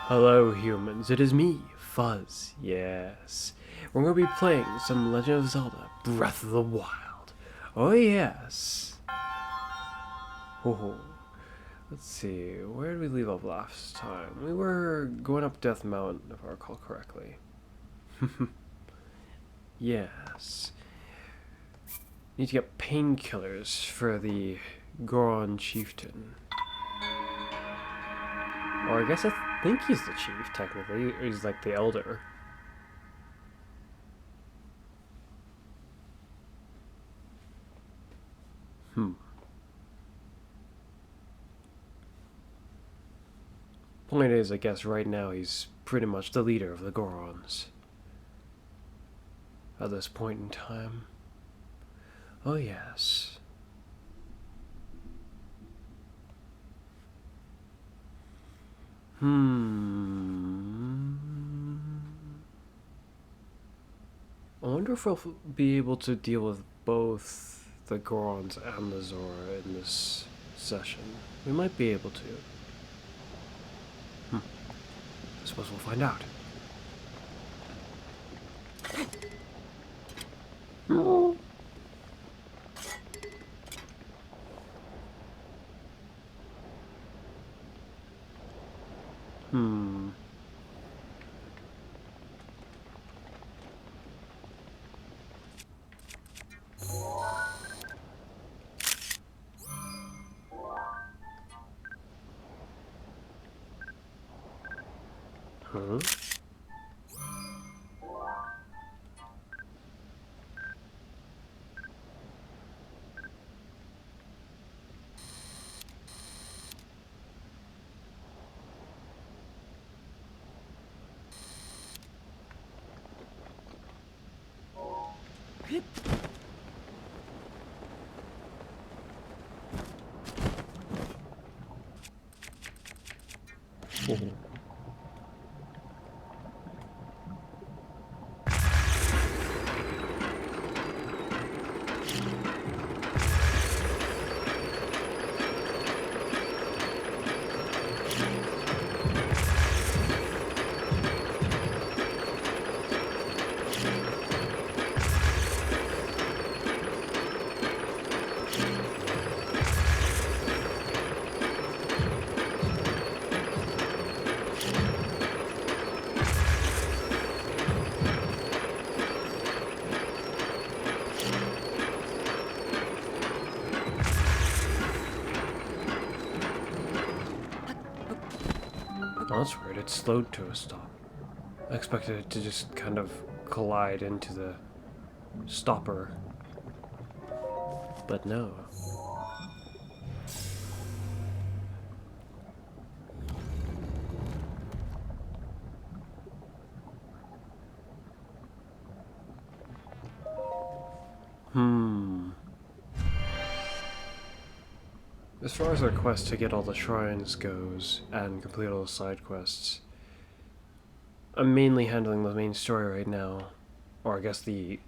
Hello, humans. It is me, Fuzz. Yes. We're going to be playing some Legend of Zelda Breath of the Wild. Oh, yes. Oh, let's see. Where did we leave off last time? We were going up Death Mountain, if I recall correctly. Yes. Need to get painkillers for the Goron Chieftain. Or I guess I think he's the chief, technically. He's like the elder. Point is, I guess right now he's pretty much the leader of the Gorons. At this point in time. Oh, yes. I wonder if we'll be able to deal with both the Gorons and the Zora in this session. We might be able to. I suppose we'll find out. Huh? Oh, that's weird. It slowed to a stop. I expected it to just kind of collide into the stopper. But no. As far as our quest to get all the shrines goes, and complete all the side quests, I'm mainly handling the main story right now. Or I guess the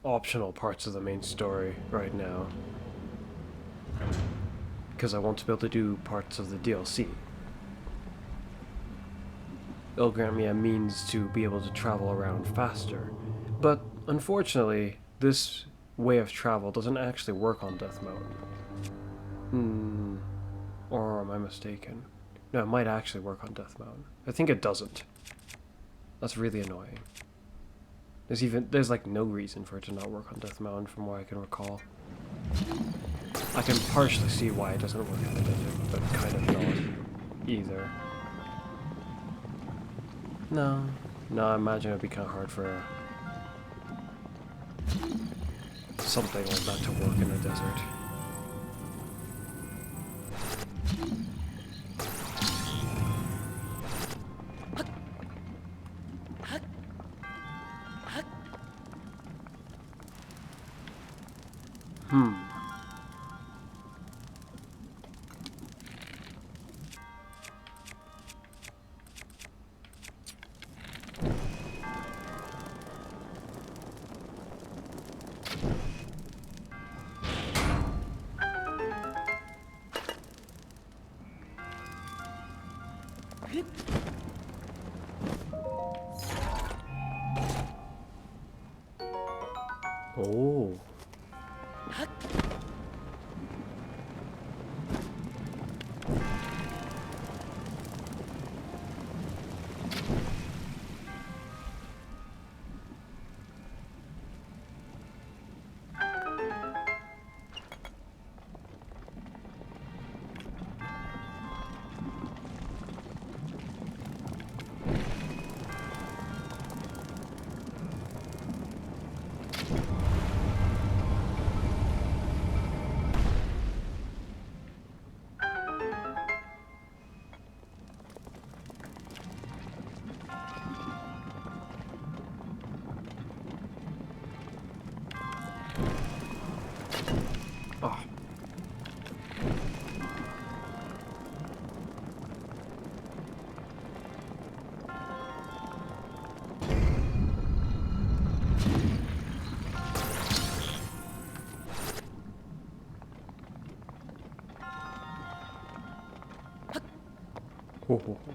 optional parts of the main story right now. Because I want to be able to do parts of the DLC. It'll grant me a means to be able to travel around faster. But unfortunately, this way of travel doesn't actually work on Death Mountain. Or am I mistaken? No, it might actually work on Death Mountain. I think it doesn't. That's really annoying. There's like no reason for it to not work on Death Mountain from what I can recall. I can partially see why it doesn't work on the desert, but kind of not either. No, I imagine it'd be kind of hard for something like that to work in a desert. Oh. Oh. Ho, ho, ho.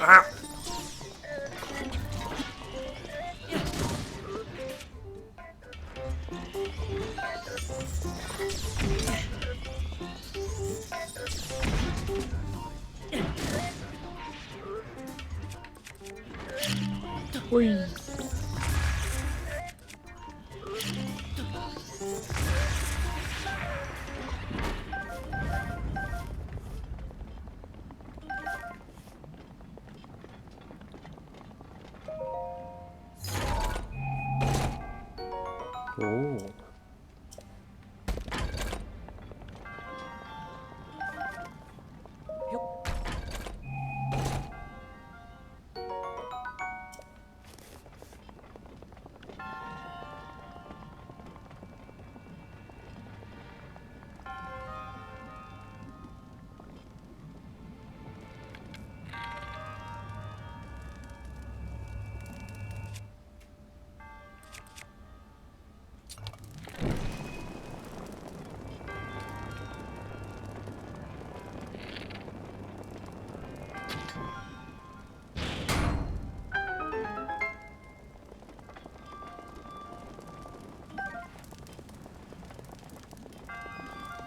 Ah! Whee! Oh.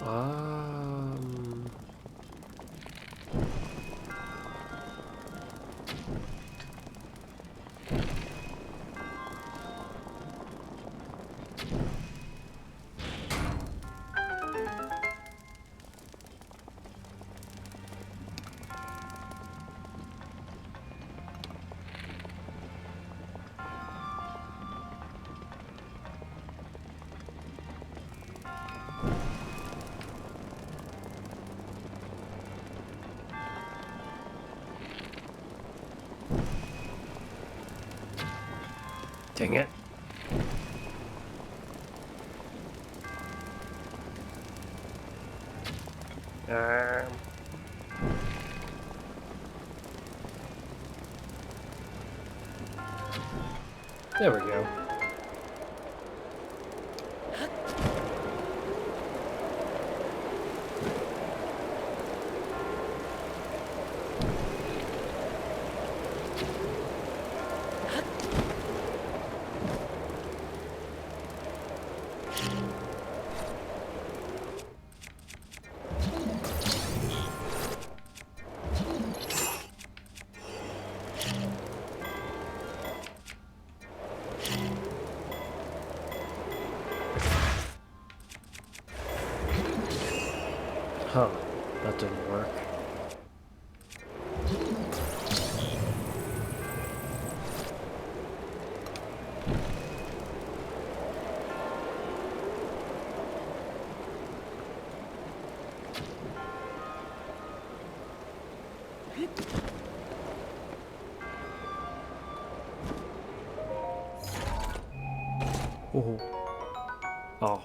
Um. Dang it. There we go. Huh, that didn't work. Oh. Oh.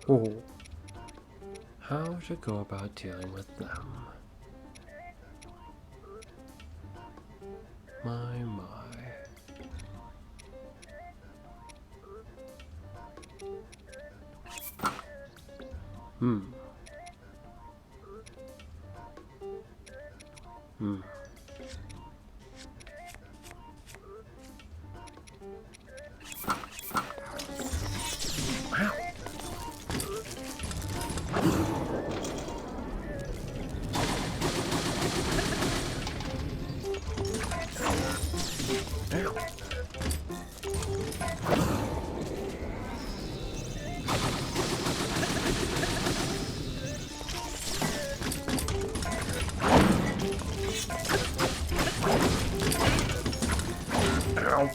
Oh. How to go about dealing with them. My. Hmm. Hmm. Wow. Ow. Ow.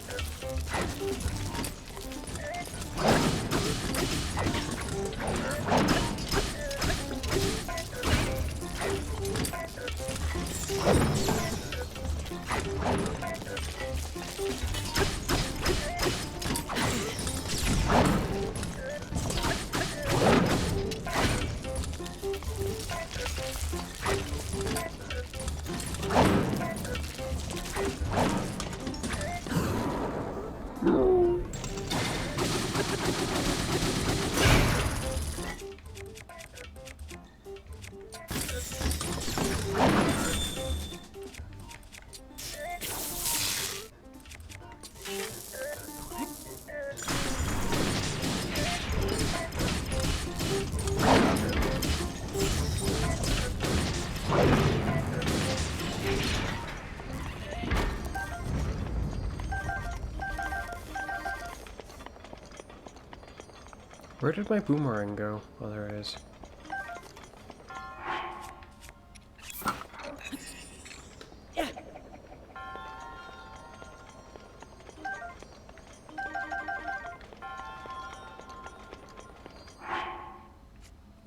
Where did my boomerang go? Oh, there it is.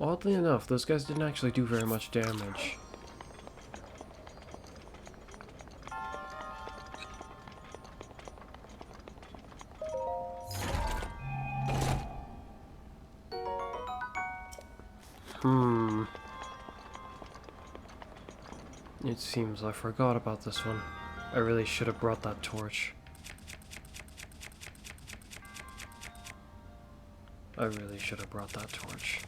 Oddly enough, those guys didn't actually do very much damage. It seems I forgot about this one. I really should have brought that torch. I really should have brought that torch.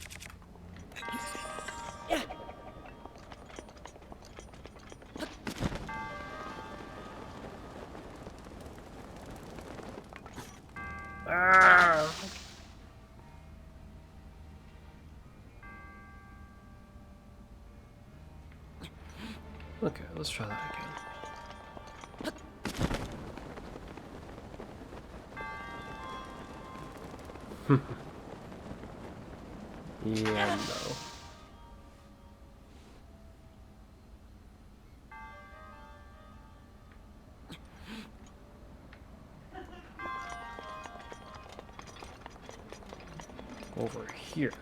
Ah! Okay, let's try that again. Yeah, no. Over here.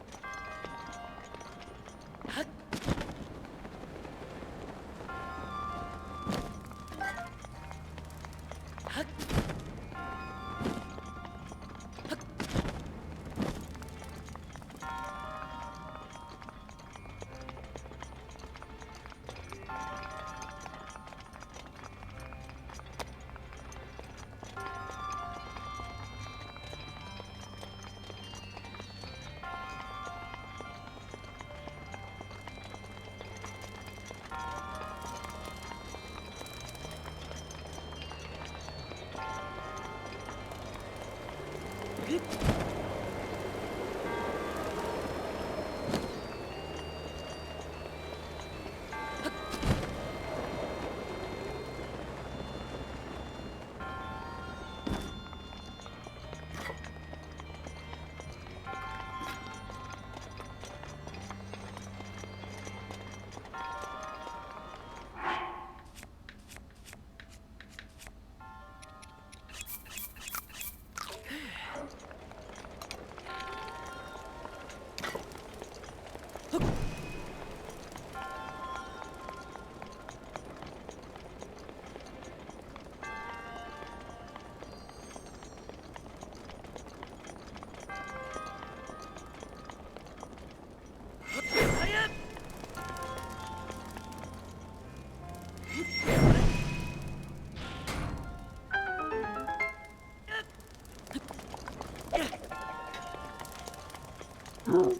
Oh.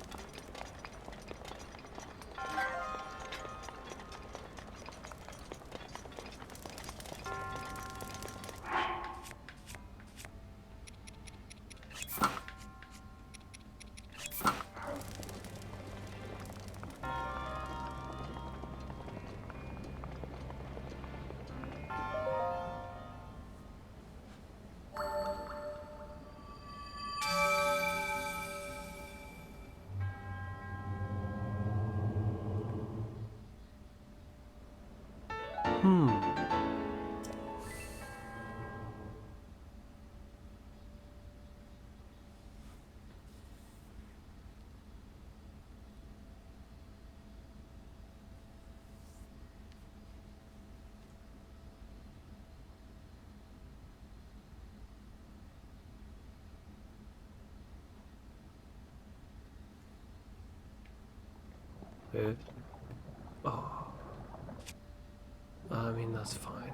I mean, that's fine.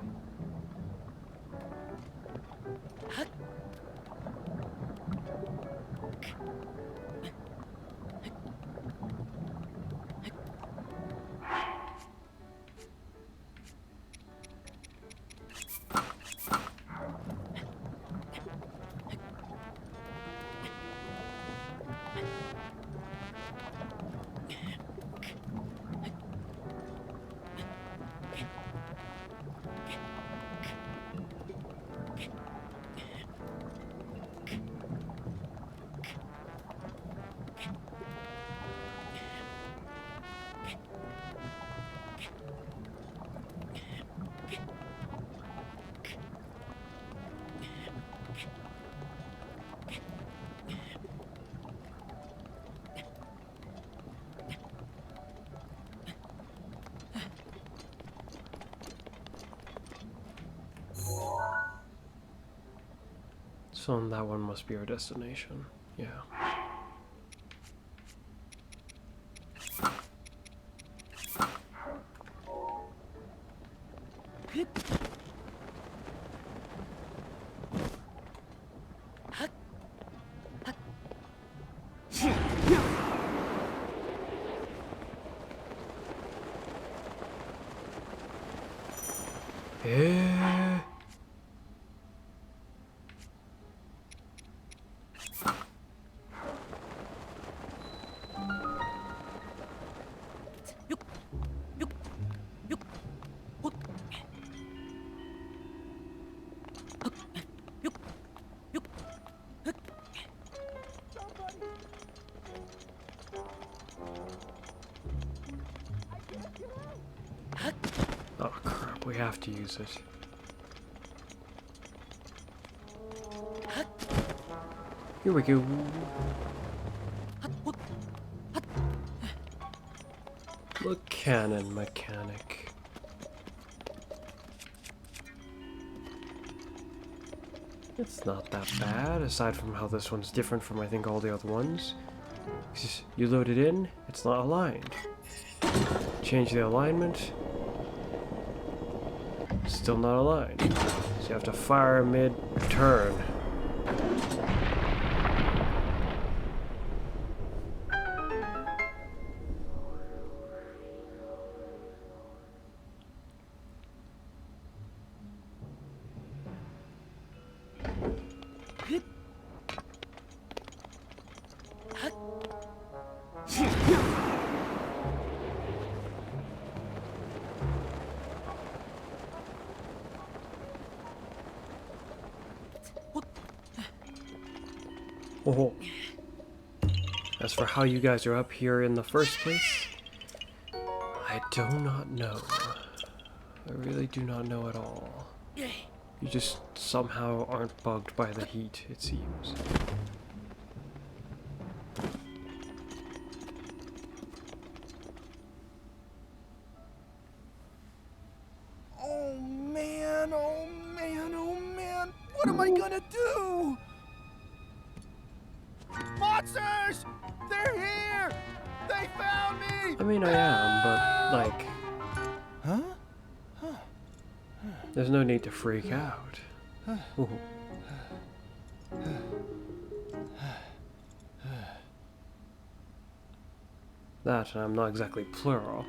So that one must be our destination. Yeah. Eh. Oh crap, we have to use it. Here we go. Look, cannon mechanic. It's not that bad, aside from how this one's different from I think all the other ones. You load it in, it's not aligned. Change the alignment. Still not aligned. So you have to fire mid-turn. Oh. As for how you guys are up here in the first place, I do not know. I really do not know at all. You just somehow aren't bugged by the heat, it seems. Oh man, oh man, oh man. What am I gonna do? Monsters! They're here! They found me! I mean, I am, but, like... Huh? There's no need to freak out. Ooh. That, and I'm not exactly plural.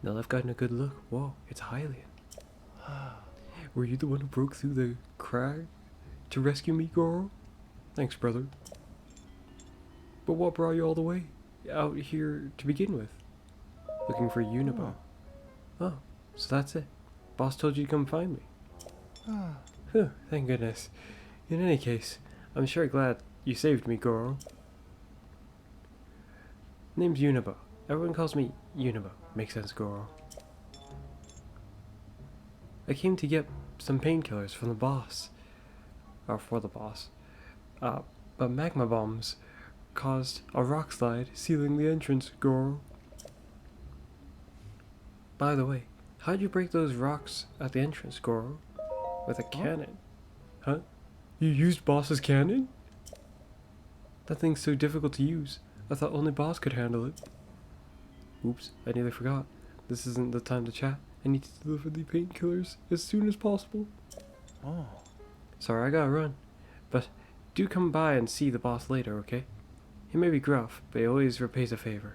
Now I've gotten a good look. Whoa, it's Hylian. Were you the one who broke through the crag to rescue me, Goro? Thanks, brother. But what brought you all the way out here to begin with? Looking for Unibo. Oh, so that's it. Boss told you to come find me. Whew, thank goodness. In any case, I'm sure glad you saved me, Goro. Name's Unibo. Everyone calls me Unibo. Makes sense, Goro. I came to get some painkillers from the boss. Or for the boss. But magma bombs caused a rock slide sealing the entrance, Goro. By the way, how'd you break those rocks at the entrance, Goro? With a cannon. Huh? You used boss's cannon? That thing's so difficult to use. I thought only boss could handle it. Oops, I nearly forgot. This isn't the time to chat. I need to deliver the painkillers as soon as possible. Oh. Sorry, I gotta run. But do come by and see the boss later, okay? He may be gruff, but he always repays a favor.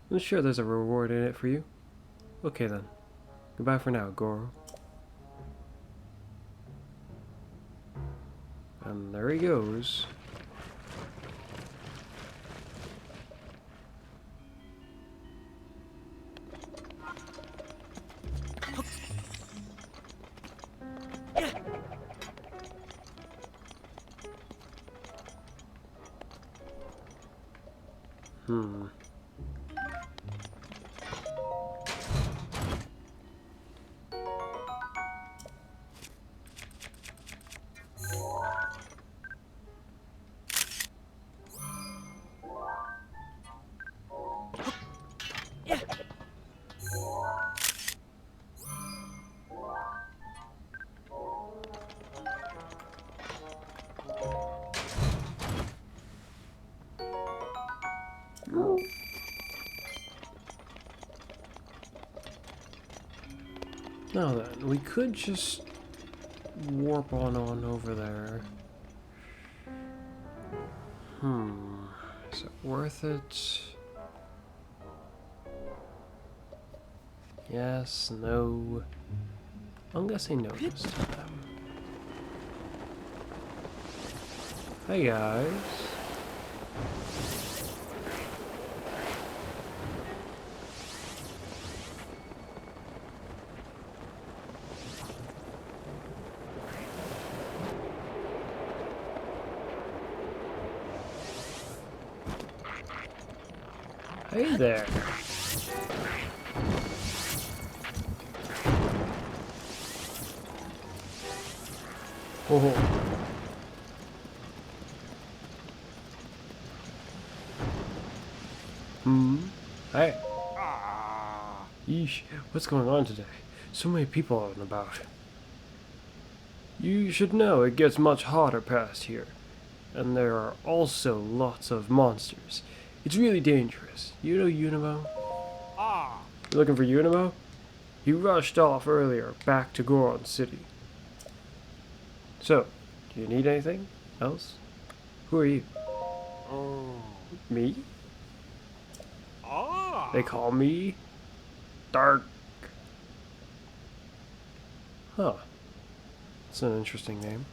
I'm sure there's a reward in it for you. Okay then. Goodbye for now, Goro. And there he goes. Now then, we could just warp on over there. Is it worth it? Yes, no. I'm gonna say no this time. Hey guys. Hey there. Oh. Hey. Yeesh, what's going on today? So many people out and about. You should know it gets much hotter past here. And there are also lots of monsters. It's really dangerous. You know Unimo? You looking for Unimo? He rushed off earlier, back to Goron City. So, do you need anything else? Who are you? Me? They call me Dark. Huh. That's an interesting name.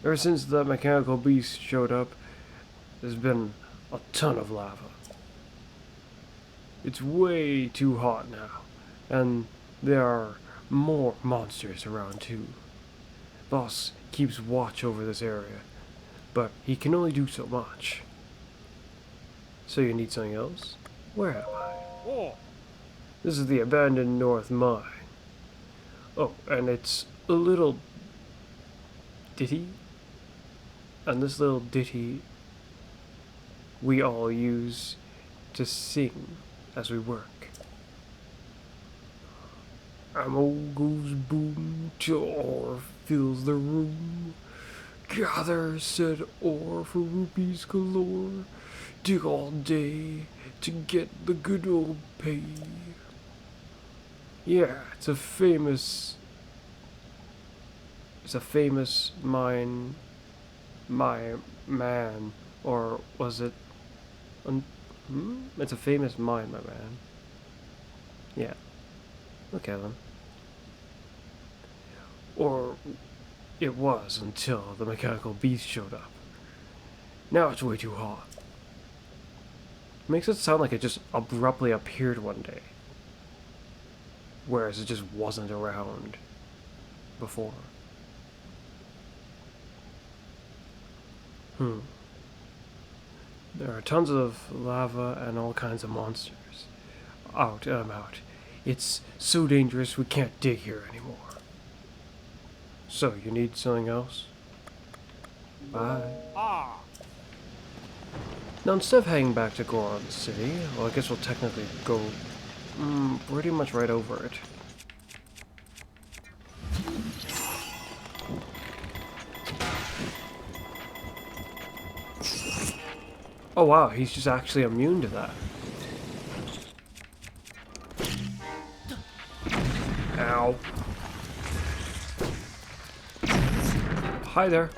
Ever since the mechanical beast showed up, there's been a ton of lava. It's way too hot now, and there are more monsters around too. Boss keeps watch over this area, but he can only do so much. So you need something else? Where am I? This is the abandoned North Mine. Oh, and it's a little ditty. And this little ditty we all use to sing as we work. Ammo goes boom till ore fills the room. Gather said ore for rupees galore. Dig all day to get the good old pay. Yeah, it's a famous It's a famous mine... my man. Or was it... It's a famous mine, my man. Yeah. Okay then. Or it was until the mechanical beast showed up. Now it's way too hot. Makes it sound like it just abruptly appeared one day. Whereas it just wasn't around before. There are tons of lava and all kinds of monsters. Out, I'm out. It's so dangerous we can't dig here anymore. So, you need something else? Bye. Now, instead of heading back to Goron City, well, I guess we'll technically go pretty much right over it. Oh wow, he's just actually immune to that. Ow. Hi there.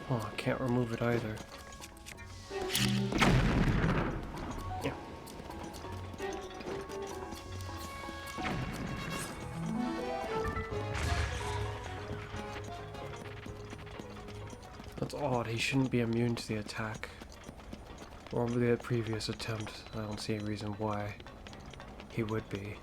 Oh, I can't remove it either. Yeah. That's odd, he shouldn't be immune to the attack. Or the previous attempt. I don't see a reason why he would be.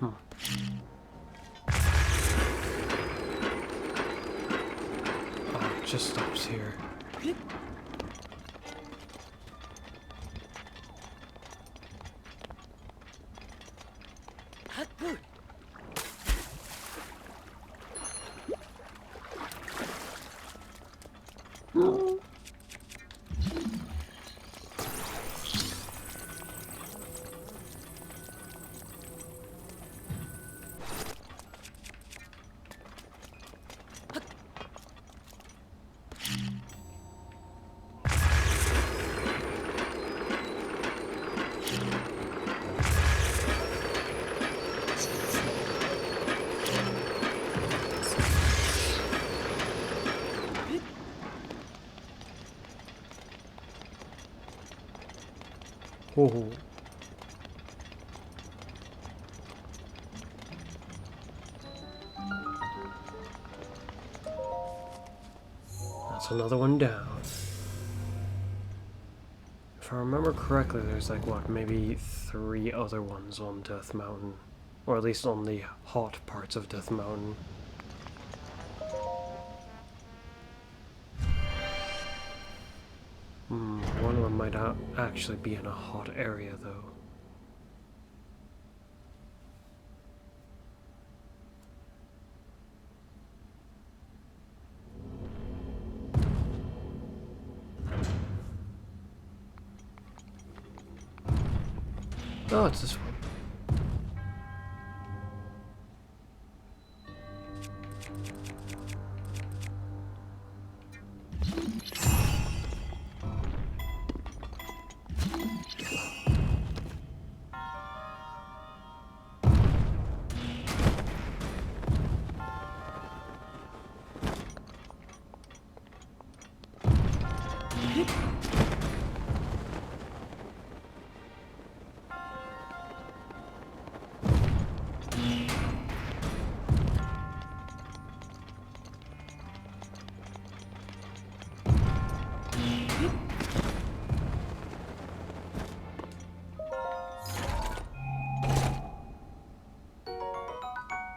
Oh, it just stops here. Oh. That's another one down. If I remember correctly, there's like, what, maybe 3 other ones on Death Mountain. Or at least on the hot parts of Death Mountain. One of them might actually be in a hot area, though. Oh, it's this one.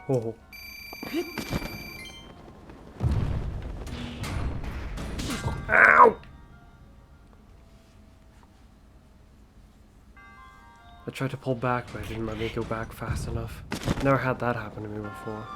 Oh. Ow! I tried to pull back, but it didn't let me go back fast enough. Never had that happen to me before.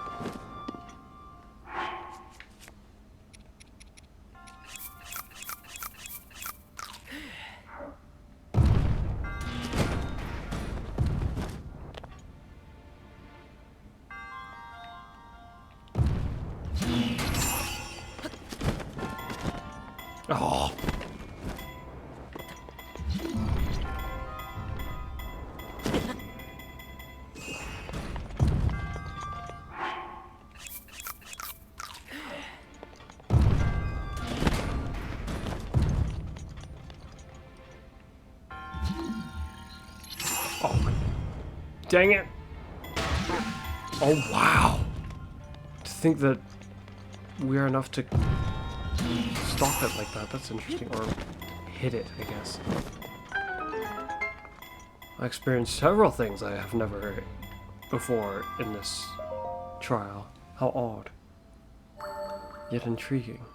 Oh, dang it. Oh, wow. To think that we are enough to stop it like that. That's interesting. Or hit it, I guess. I experienced several things I have never heard before in this trial. How odd. Yet intriguing.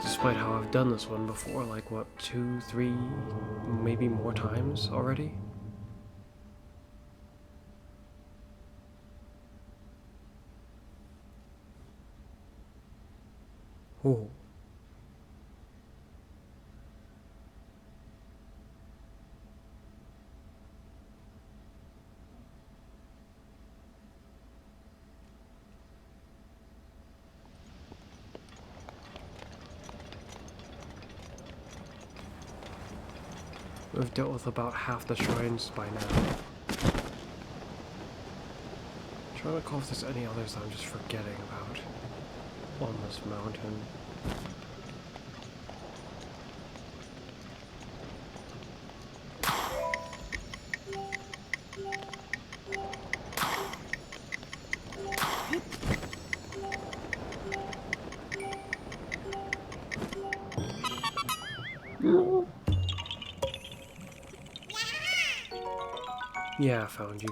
Despite how I've done this one before, like what, 2, 3, maybe more times already? Oh. We've dealt with about half the shrines by now. I'm trying to recall if there's any others that I'm just forgetting about on this mountain. Yeah, I found you.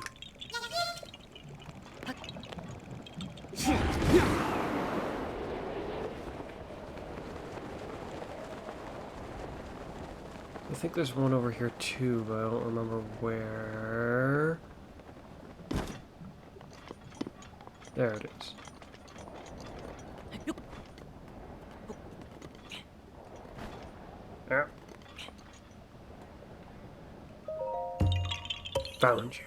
I think there's one over here too, but I don't remember where. There it is. Yeah. Found you.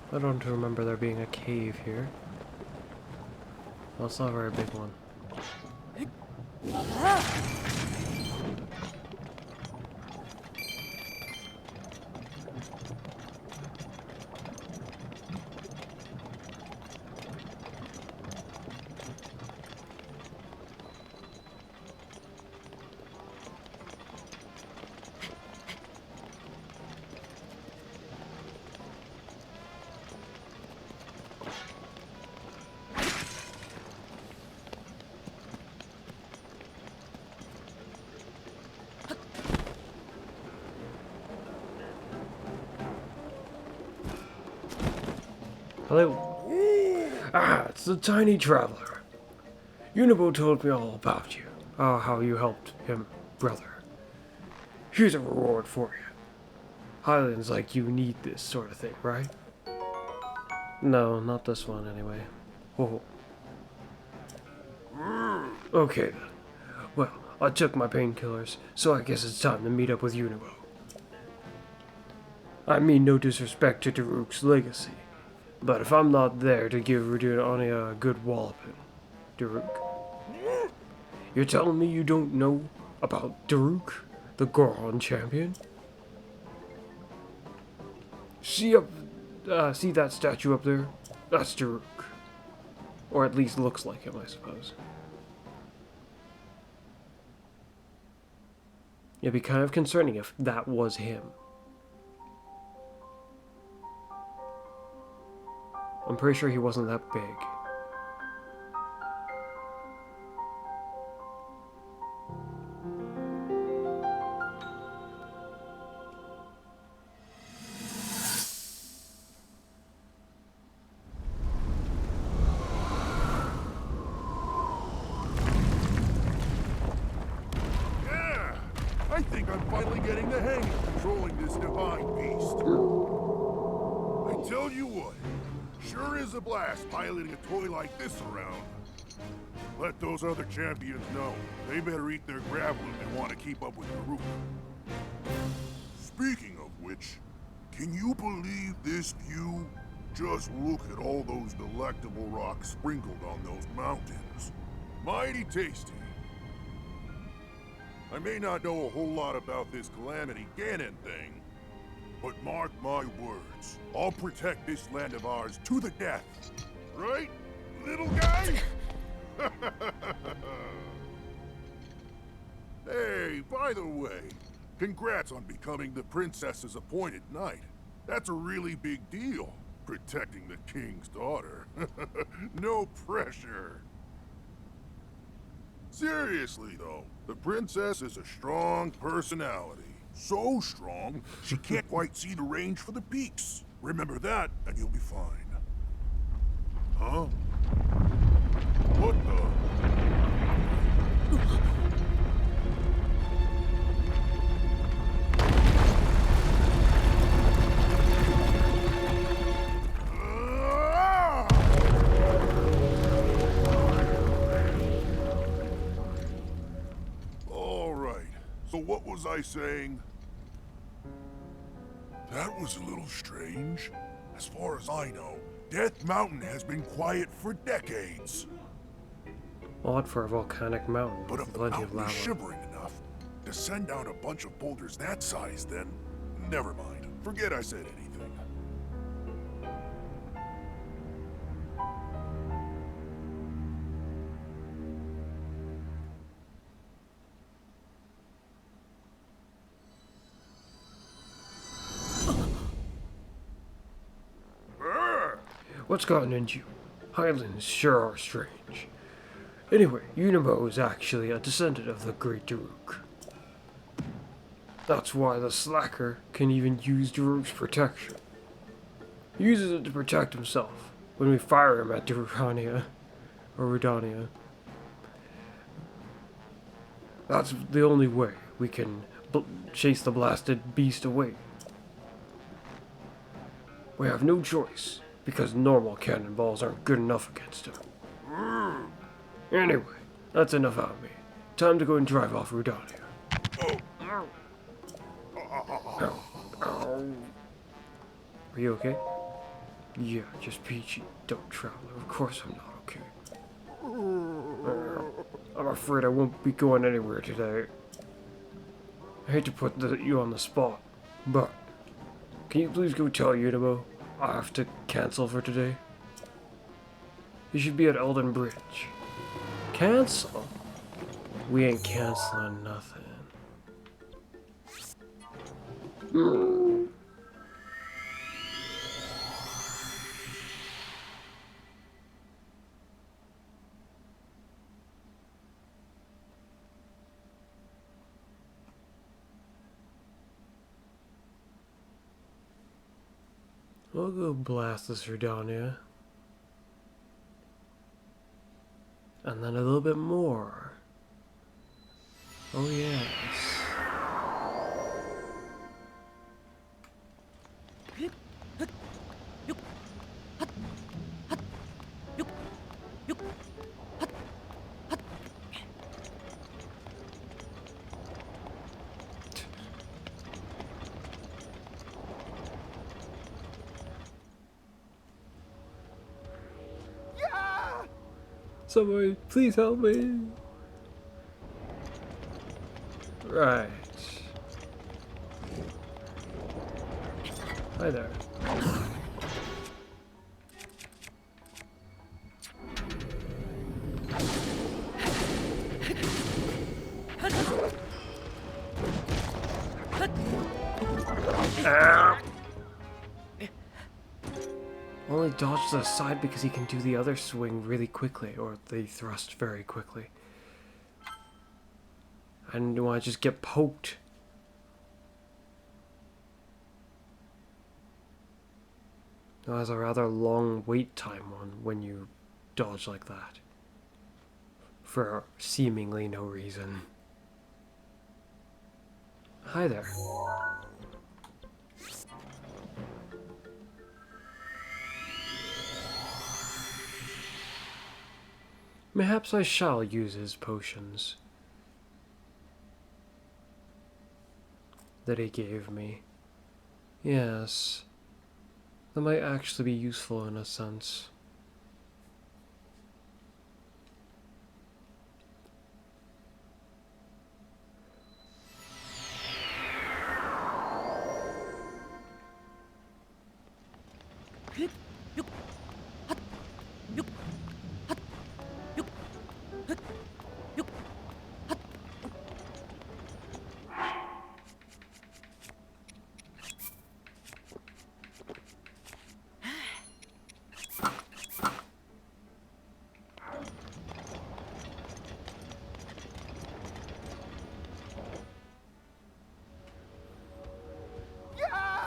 I don't remember there being a cave here. Well, it's not a very big one. Hello? Ah, it's the tiny traveler. Unibo told me all about you. How you helped him, brother. Here's a reward for you. Highlands like you need this sort of thing, right? No, not this one anyway. Oh. Okay then. Well, I took my painkillers, so I guess it's time to meet up with Unibo. I mean no disrespect to Daruk's legacy, but if I'm not there to give Rudiania a good walloping, Daruk. You're telling me you don't know about Daruk, the Goron champion? See that statue up there? That's Daruk. Or at least looks like him, I suppose. It'd be kind of concerning if that was him. I'm pretty sure he wasn't that big. I think I'm finally getting the hang of controlling this divine beast. I tell you what, sure is a blast piloting a toy like this around. Let those other champions know. They better eat their gravel if they want to keep up with the roof. Speaking of which, can you believe this view? Just look at all those delectable rocks sprinkled on those mountains. Mighty tasty. I may not know a whole lot about this Calamity Ganon thing, But mark my words, I'll protect this land of ours to the death. Right, little guy? Hey, by the way, congrats on becoming the princess's appointed knight. That's a really big deal, protecting the king's daughter. No pressure. Seriously, though, the princess is a strong personality. So strong, she can't quite see the range for the peaks. Remember that, and you'll be fine. Huh? What the? All right, so what was I saying? That was a little strange. As far as I know, Death Mountain has been quiet for decades. Odd for a volcanic mountain But with if the plenty of mountain is lava. shivering enough to send down a bunch of boulders that size, then never mind. Forget I said anything. What's gotten into you? Highlands sure are strange. Anyway, Unimo is actually a descendant of the Great Daruk. That's why the Slacker can even use Daruk's protection. He uses it to protect himself when we fire him at Darukania, or Rudania. That's the only way we can chase the blasted beast away. We have no choice, because normal cannonballs aren't good enough against him. Anyway, that's enough out of me. Time to go and drive off Rudania. Ow. Ow. Are you okay? Yeah, just peachy. Don't traveler. Of course I'm not okay. I'm afraid I won't be going anywhere today. I hate to put you on the spot, but can you please go tell Unimo I have to cancel for today? You should be at Elden Bridge. Cancel? We ain't canceling nothing. We'll go blast this Redania. And then a little bit more. Oh yes. Somebody, please help me. Right. Hi there. Only dodge to the side because he can do the other swing really quickly, or the thrust very quickly. I didn't want to just get poked. It has a rather long wait time when you dodge like that. For seemingly no reason. Hi there. Perhaps I shall use his potions that he gave me. Yes, that might actually be useful in a sense.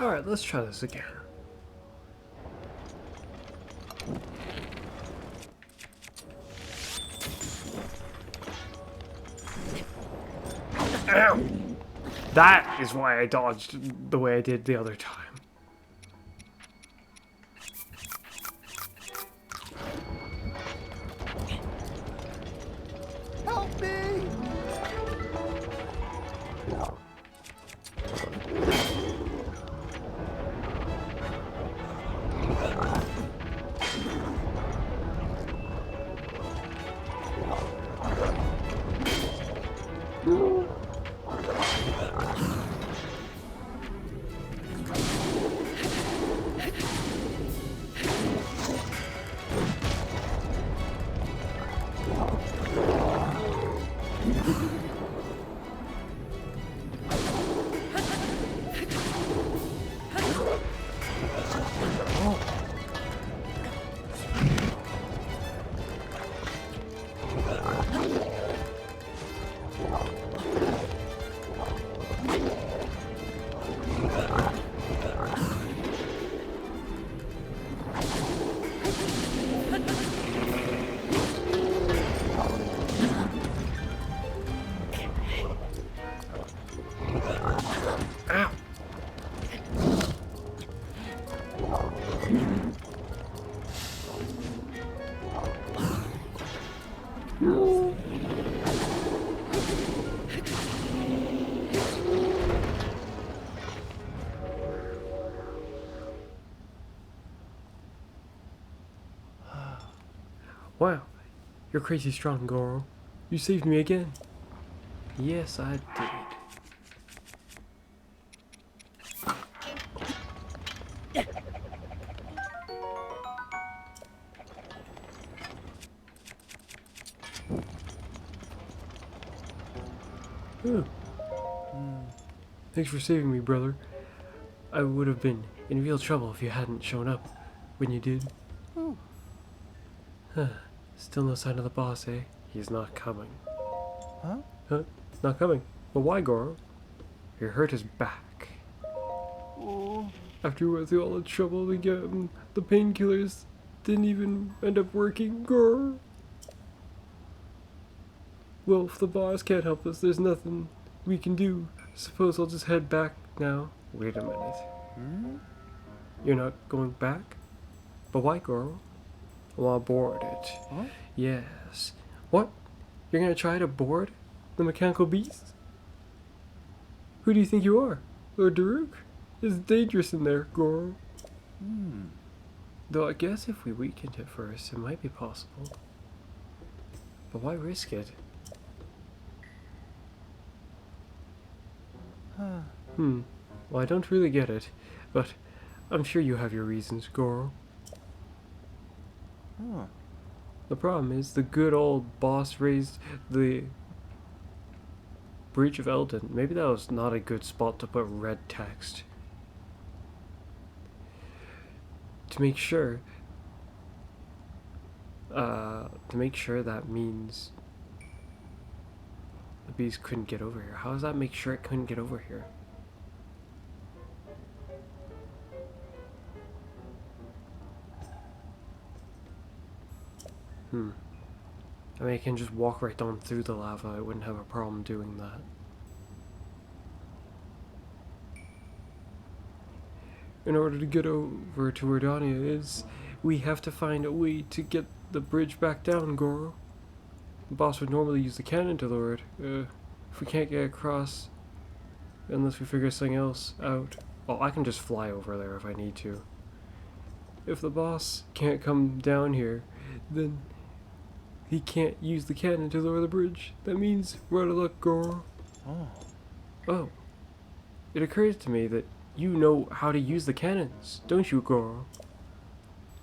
Alright, let's try this again. Ow! That is why I dodged the way I did the other time. Help me! Wow, you're crazy strong, Goro. You saved me again. Yes, I did. Ooh. Thanks for saving me, brother. I would have been in real trouble if you hadn't shown up when you did. Huh. Still no sign of the boss, eh? He's not coming. Huh? Not coming? But why, Goro? He hurt his back. After we went through all the trouble to get him, the painkillers didn't even end up working, Goro. Well, if the boss can't help us, there's nothing we can do. Suppose I'll just head back now. Wait a minute. You're not going back? But why, Goro? Well, I'll board it. Huh? Yes. What? You're gonna try to board the mechanical beast? Who do you think you are? Lord Daruk? It's dangerous in there, Goro. Though I guess if we weakened it first, it might be possible. But why risk it? Well, I don't really get it, but I'm sure you have your reasons, Goro. The problem is, the good old boss raised the Breach of Elden. Maybe that was not a good spot to put red text. To make sure that means the beast couldn't get over here. How does that make sure it couldn't get over here? I mean, I can just walk right down through the lava. I wouldn't have a problem doing that. In order to get over to where Dania is, we have to find a way to get the bridge back down, Goro. The boss would normally use the cannon to lower it. If we can't get across, unless we figure something else out. Well, I can just fly over there if I need to. If the boss can't come down here, then he can't use the cannon to lower the bridge. That means we're out of luck, Goro. Oh. It occurs to me that you know how to use the cannons, don't you, Goro?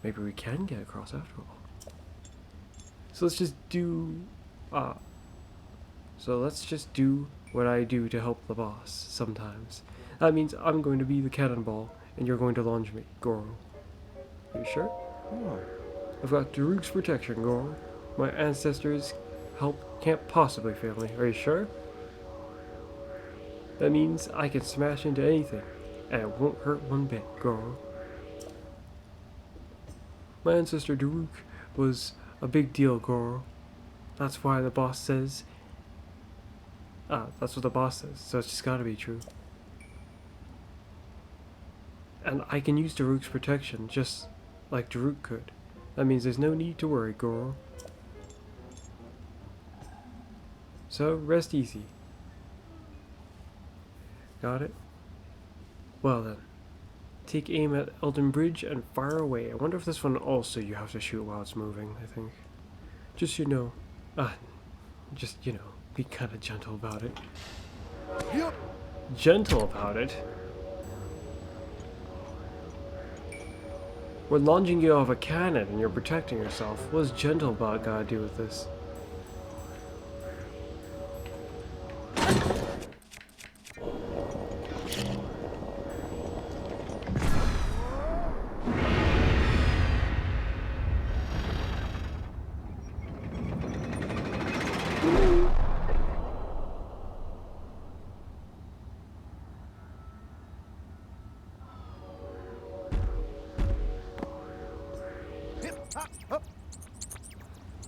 maybe we can get across after all. So let's just do what I do to help the boss sometimes. That means I'm going to be the cannonball and you're going to launch me, Goro. Are you sure? I've got Daruk's protection, Goro. My ancestors' help can't possibly fail me. Are you sure? That means I can smash into anything, and it won't hurt one bit, Goro. My ancestor Daruk was a big deal, Goro. That's why the boss says... that's what the boss says, so it's just gotta be true. And I can use Daruk's protection, just like Daruk could. That means there's no need to worry, Goro. So, rest easy. Got it? Well then. Take aim at Elden Bridge and fire away. I wonder if this one also you have to shoot while it's moving, I think. Just, you know, be kind of gentle about it. Yep. Gentle about it? We're launching you off a cannon and you're protecting yourself. What's gentle about gotta do with this?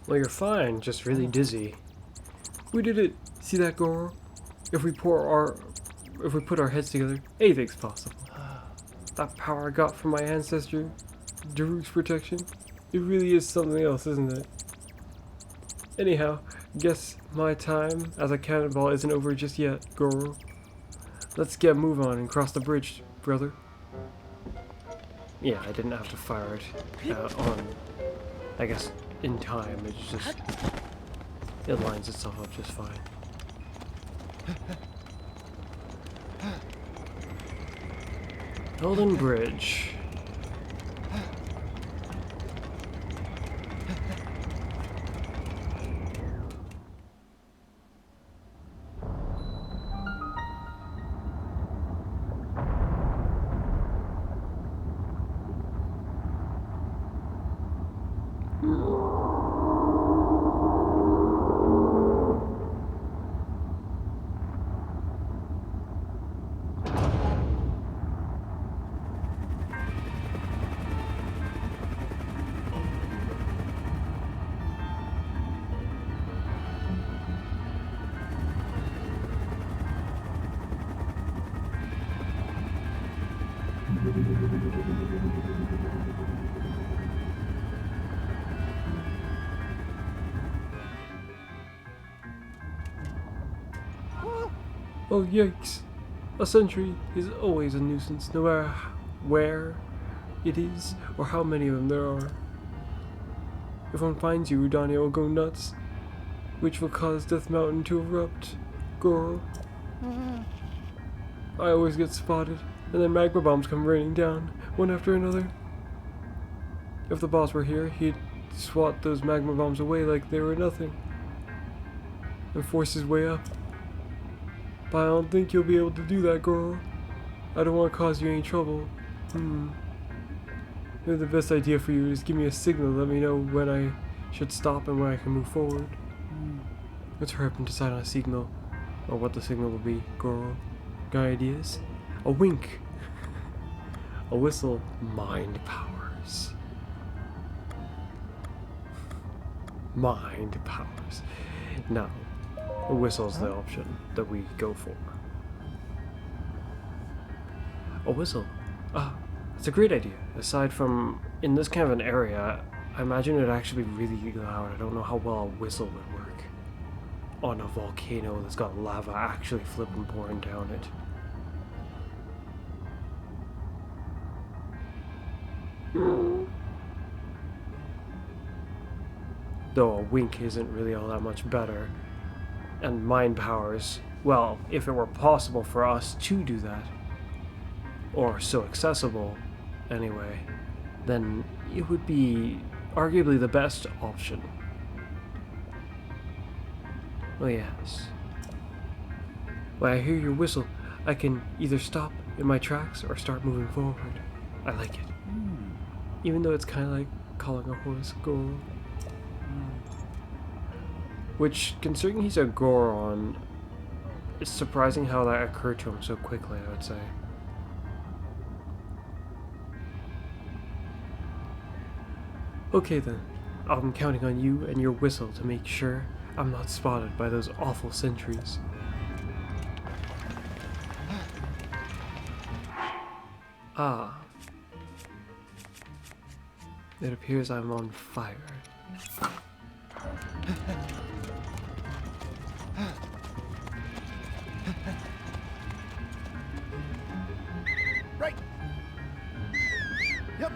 Well, you're fine, just really dizzy. We did it! See that, Goro? If we put our heads together, anything's possible. That power I got from my ancestor, Daruk's protection, it really is something else, isn't it? Anyhow, guess my time as a cannonball isn't over just yet, Goro. Let's get a move on and cross the bridge, brother. Yeah, I didn't have to fire it on, I guess, in time. It's just, it lines itself up just fine. Elden Bridge. Oh yikes! A sentry is always a nuisance, no matter where it is or how many of them there are. If one finds you, Udania will go nuts, which will cause Death Mountain to erupt. Goro. I always get spotted, and then magma bombs come raining down, one after another. If the boss were here, he'd swat those magma bombs away like they were nothing, and force his way up. But I don't think you'll be able to do that, Goro. I don't want to cause you any trouble. Maybe the best idea for you is give me a signal, let me know when I should stop and when I can move forward. Let's hurry up and decide on a signal, or what the signal will be, Goro. Got ideas? A wink. A whistle. Mind powers. Mind powers. No. A whistle's the option that we go for. A whistle. It's a great idea. Aside from, in this kind of an area, I imagine it'd actually be really loud. I don't know how well a whistle would work on a volcano that's got lava actually flipping pouring down it. Though a wink isn't really all that much better. And mind powers, well, if it were possible for us to do that, or so accessible anyway, then it would be arguably the best option. Oh yes. When I hear your whistle, I can either stop in my tracks or start moving forward. I like it. Even though it's kind of like calling a horse Goron. Which, considering he's a Goron, it's surprising how that occurred to him so quickly, I would say. Okay then, I'm counting on you and your whistle to make sure I'm not spotted by those awful sentries. Ah. It appears I'm on fire. Right. Yep.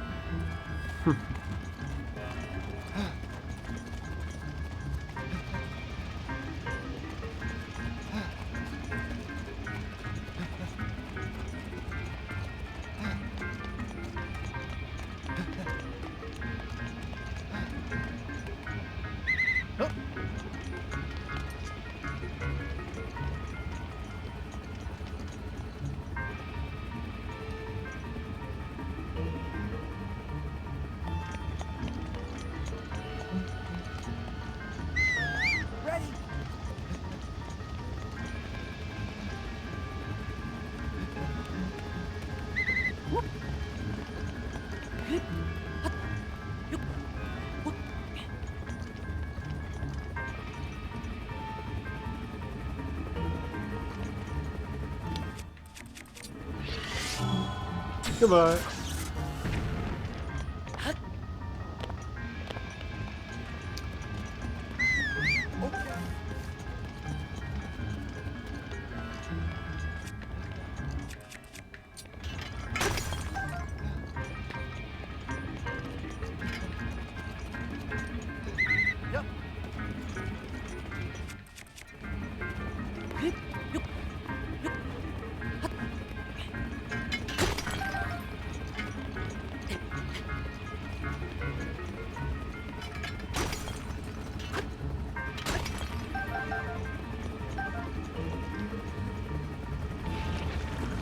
Goodbye.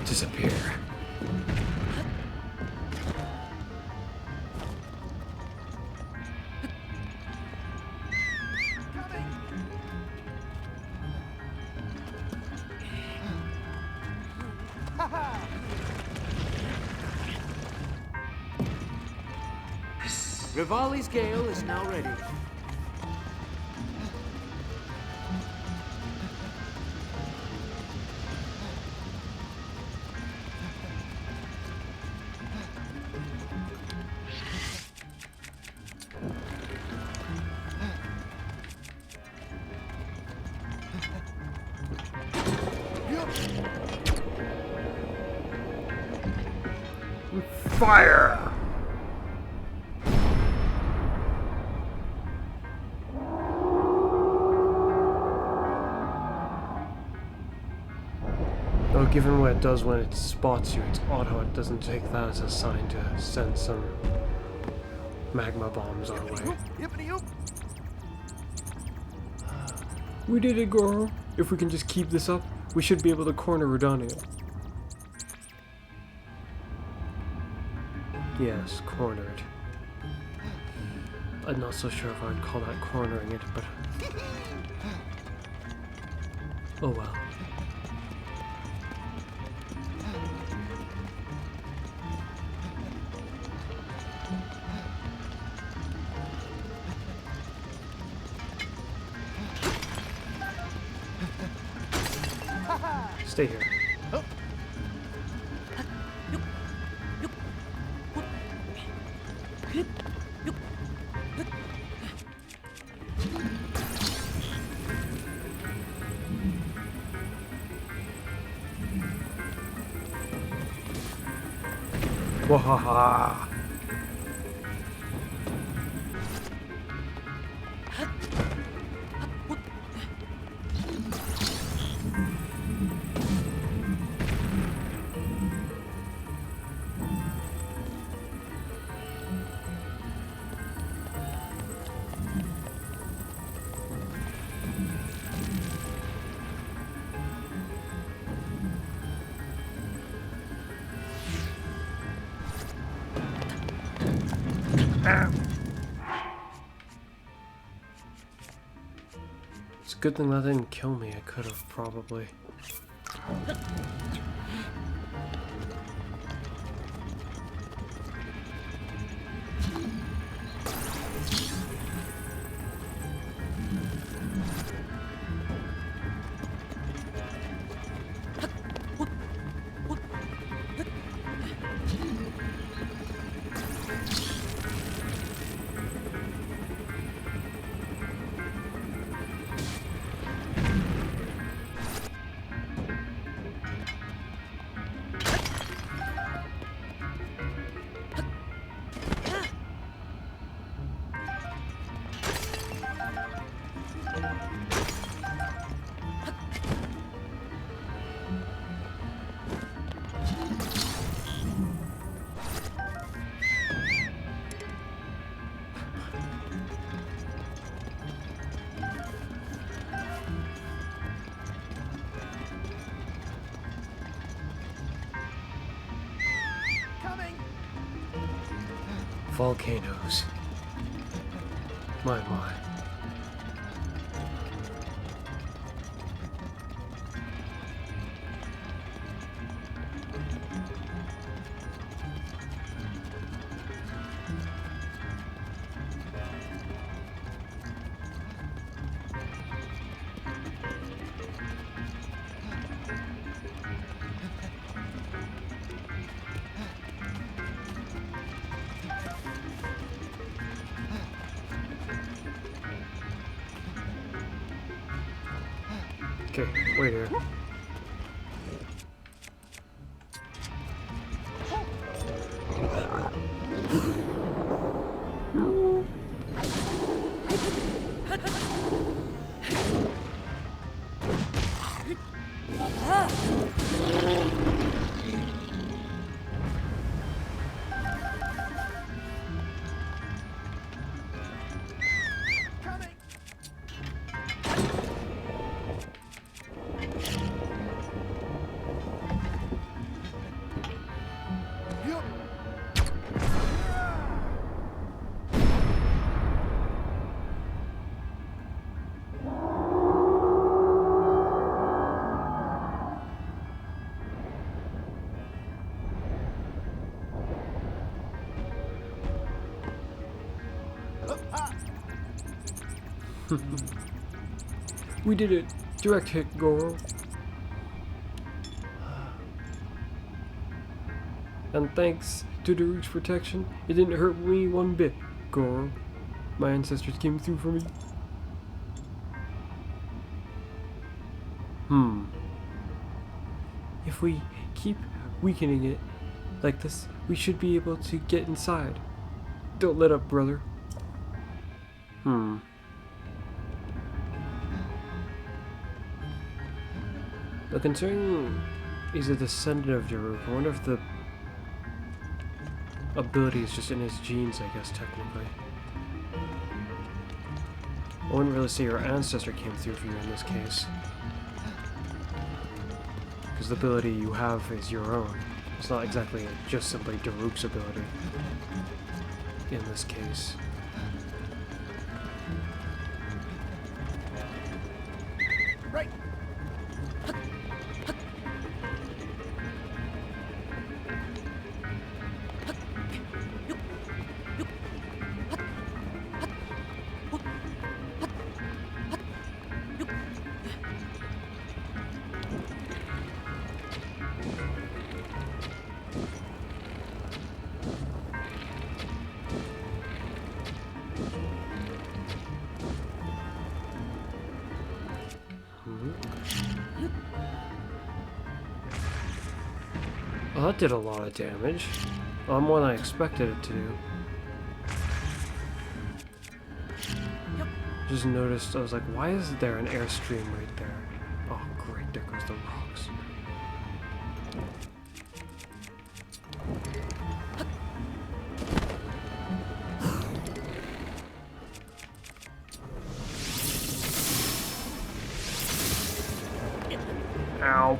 Disappear. Rivali's gale is now ready. Fire! Oh, given what it does when it spots you, it's odd how it doesn't take that as a sign to send some magma bombs our way. We did it, Goro. If we can just keep this up, we should be able to corner Redania. Yes, cornered. I'm not so sure if I would call that cornering it, but... oh well. Stay here. Wahaha! It's a good thing that didn't kill me. I could have probably. Volcanoes. My. Okay, wait here. We did it! Direct hit, Goro. And thanks to the root's protection, it didn't hurt me one bit, Goro. My ancestors came through for me. If we keep weakening it like this, we should be able to get inside. Don't let up, brother. Now, considering he's a descendant of Daruk, I wonder if the ability is just in his genes, I guess, technically. I wouldn't really say your ancestor came through for you in this case. Because the ability you have is your own. It's not exactly just simply Daruk's ability in this case. Right. Well, that did a lot of damage. More than I expected it to do. Just noticed, I was like, why is there an airstream right there? Oh great, there goes the rocks. Ow.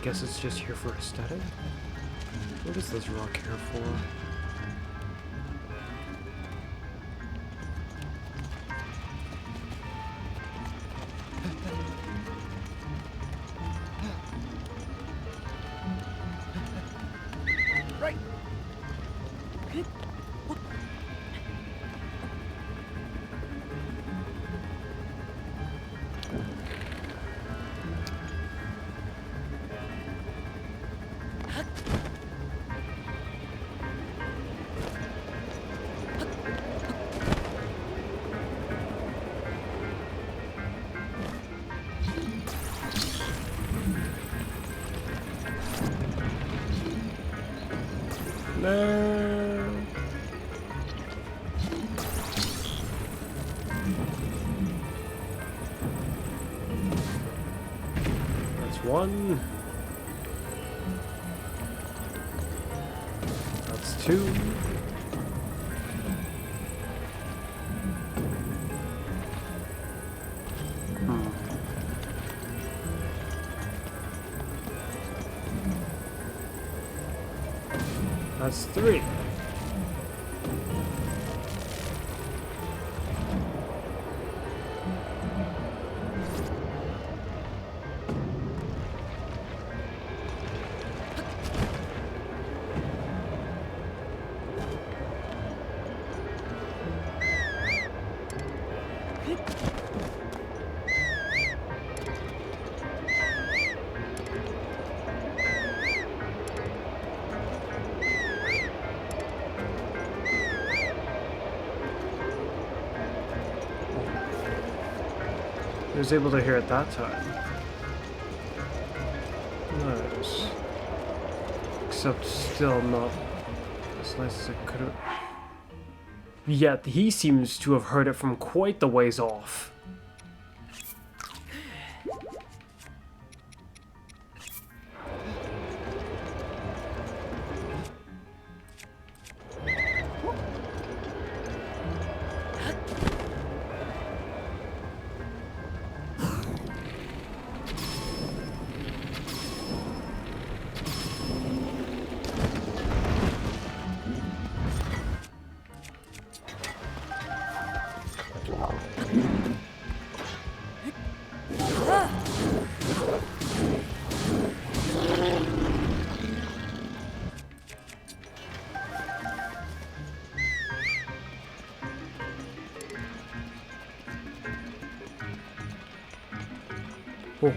guess it's just here for aesthetic? What is this rock here for? Right. No. That's one. That's two. That's three. I was able to hear it that time. Nice. Except still not as nice as it could have. Yet he seems to have heard it from quite the ways off. Oh.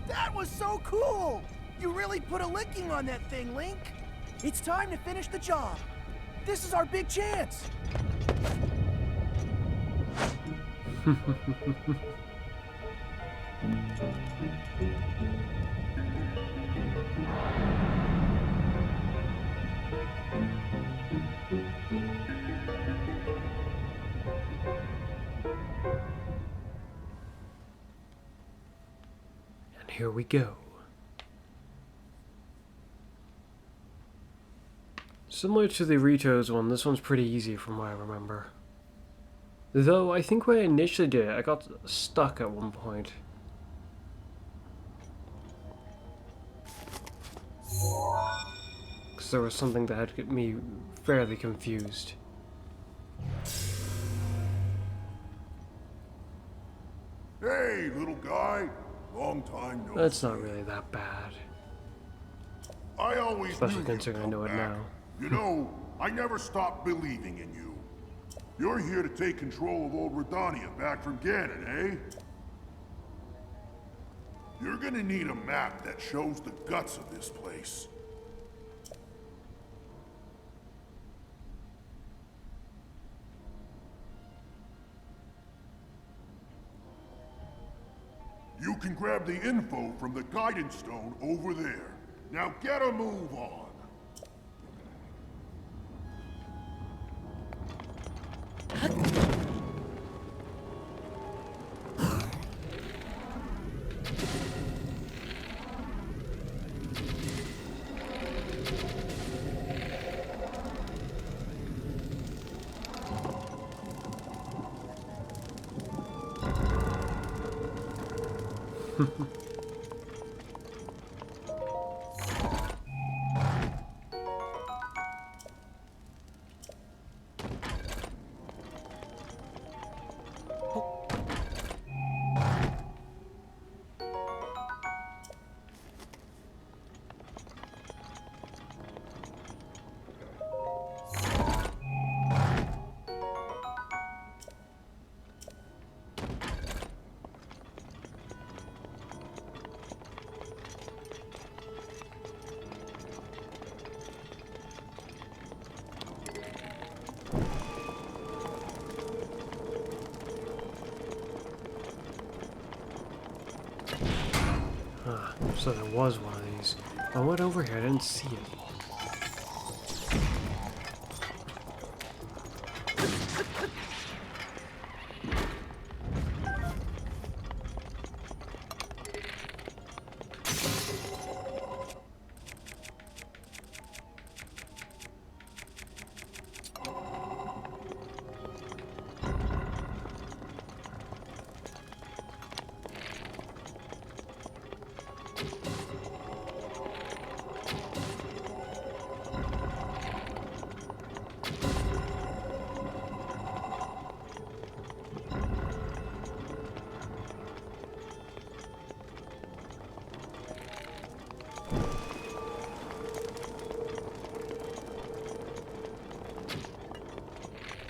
That was so cool! You really put a licking on that thing, Link. It's time to finish the job. This is our big chance. And here we go. Similar to the Ritos one, this one's pretty easy from what I remember. Though, I think when I initially did it, I got stuck at one point. Because there was something that had me fairly confused. Hey, no That's not say. really that bad. I always Especially knew you'd considering I come know it back. now. You know, I never stopped believing in you. You're here to take control of old Redania back from Ganon, eh? You're gonna need a map that shows the guts of this place. You can grab the info from the guidance stone over there. Now get a move on. Ah, so there was one of these. I went over here, I didn't see it.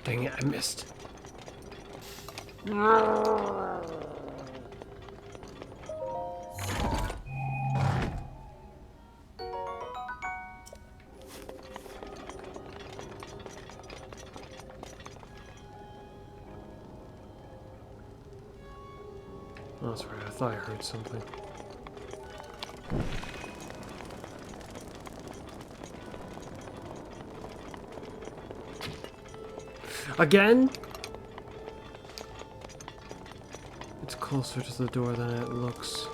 Dang it, I missed. Oh, that's right, I thought I heard something. Again? It's closer to the door than it looks.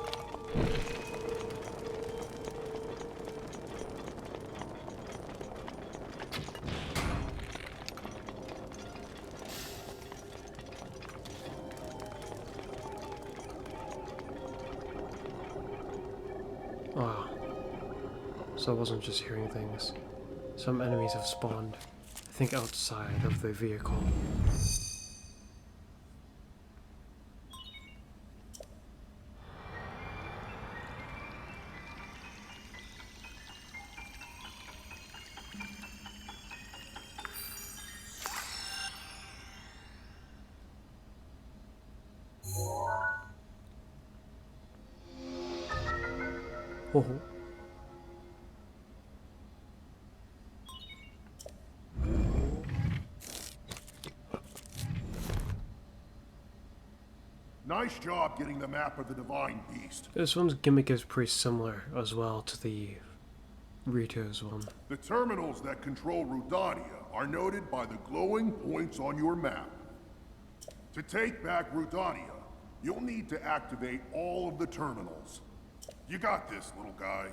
Oh. So I wasn't just hearing things. Some enemies have spawned. I think outside of the vehicle. Oh. Nice job getting the map of the Divine Beast. This one's gimmick is pretty similar as well to the Rito's one. The terminals that control Rudania are noted by the glowing points on your map. To take back Rudania, you'll need to activate all of the terminals. You got this, little guy.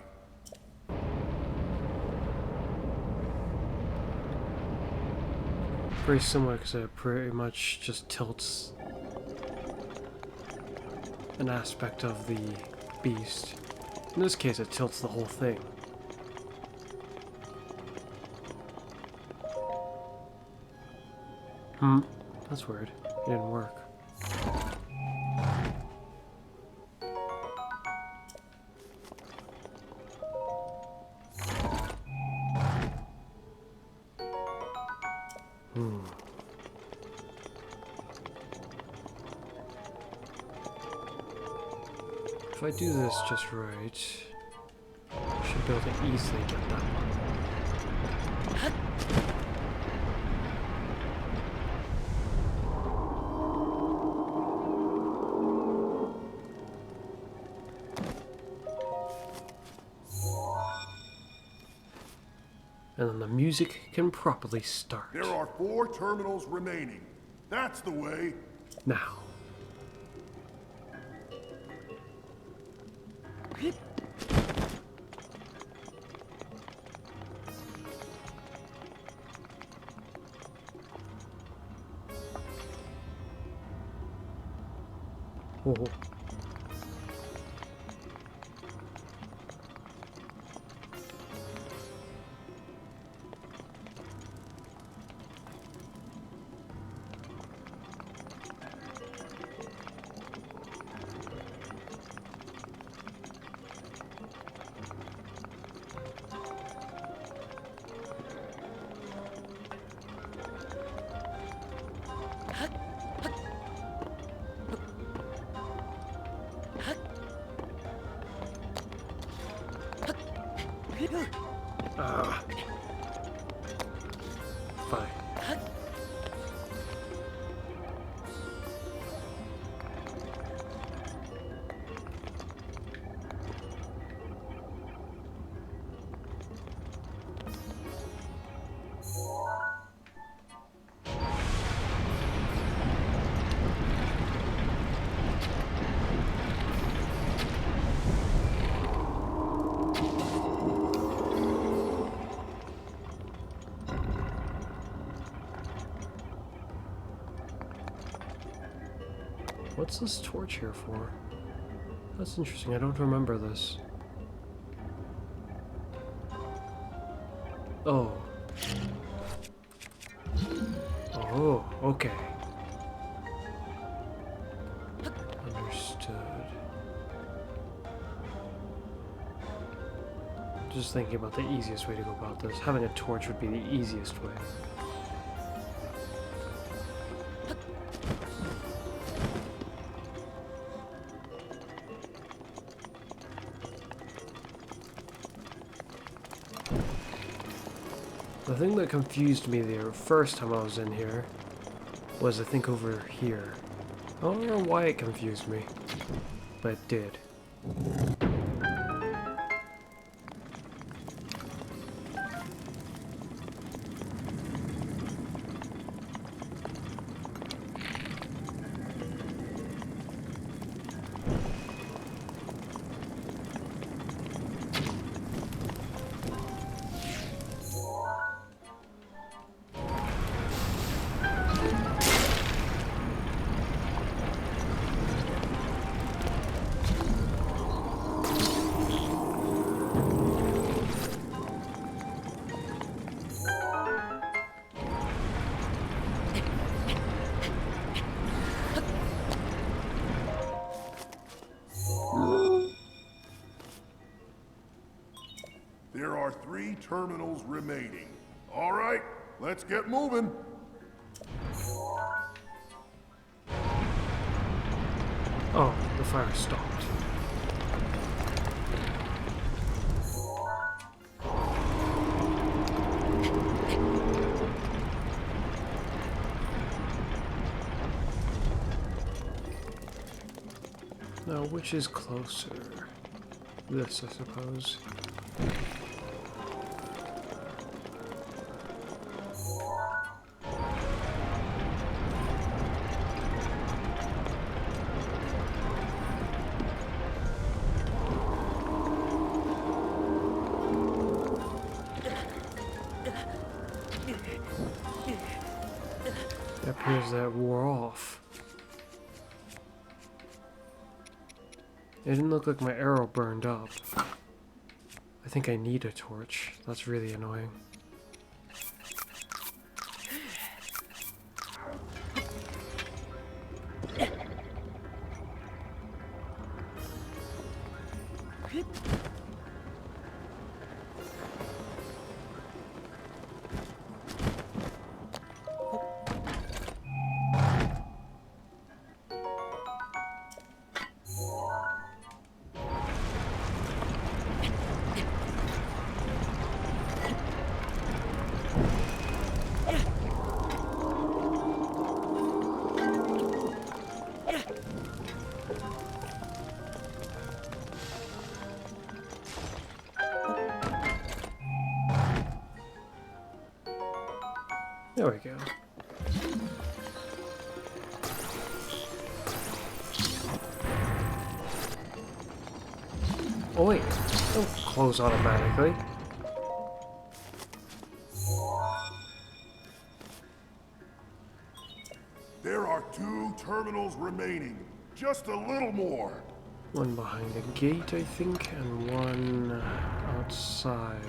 Pretty similar because it pretty much just tilts an aspect of the beast. In this case, it tilts the whole thing. That's weird. It didn't work. If I do this just right, I should be able to easily get that one. And then the music can properly start. There are 4 terminals remaining. That's the way. Now. Oh. Fine. What's this torch here for? That's interesting, I don't remember this. Oh. Oh, okay. Understood. Just thinking about the easiest way to go about this. Having a torch would be the easiest way. The thing that confused me the first time I was in here was, I think, over here. I don't know why it confused me, but it did. There are 3 terminals remaining. All right, let's get moving. Oh, the fire stopped. Now, which is closer? This, I suppose. It appears that wore off. It didn't look like my arrow burned up. I think I need a torch. That's really annoying. There we go. Oh wait, don't close automatically. There are 2 terminals remaining. Just a little more. One behind the gate, I think, and one outside.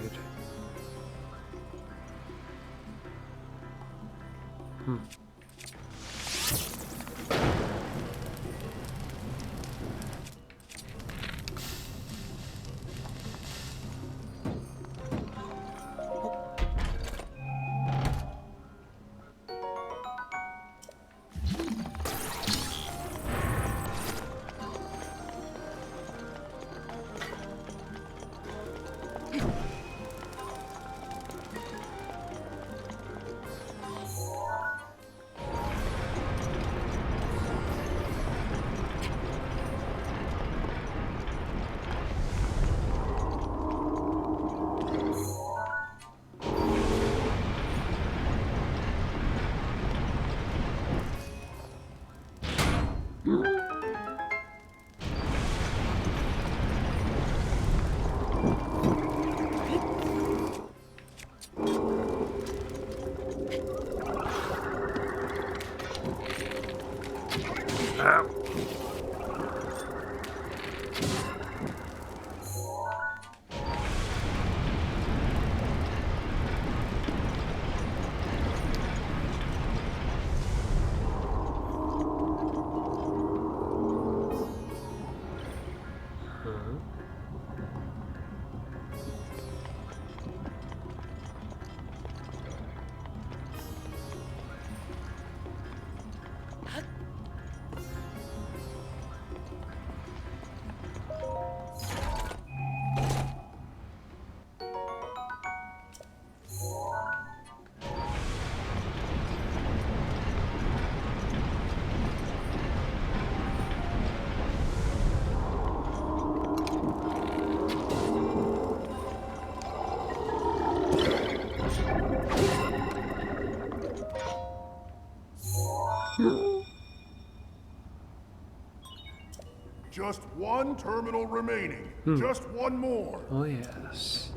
Just 1 terminal remaining. Just 1 more. Oh yes.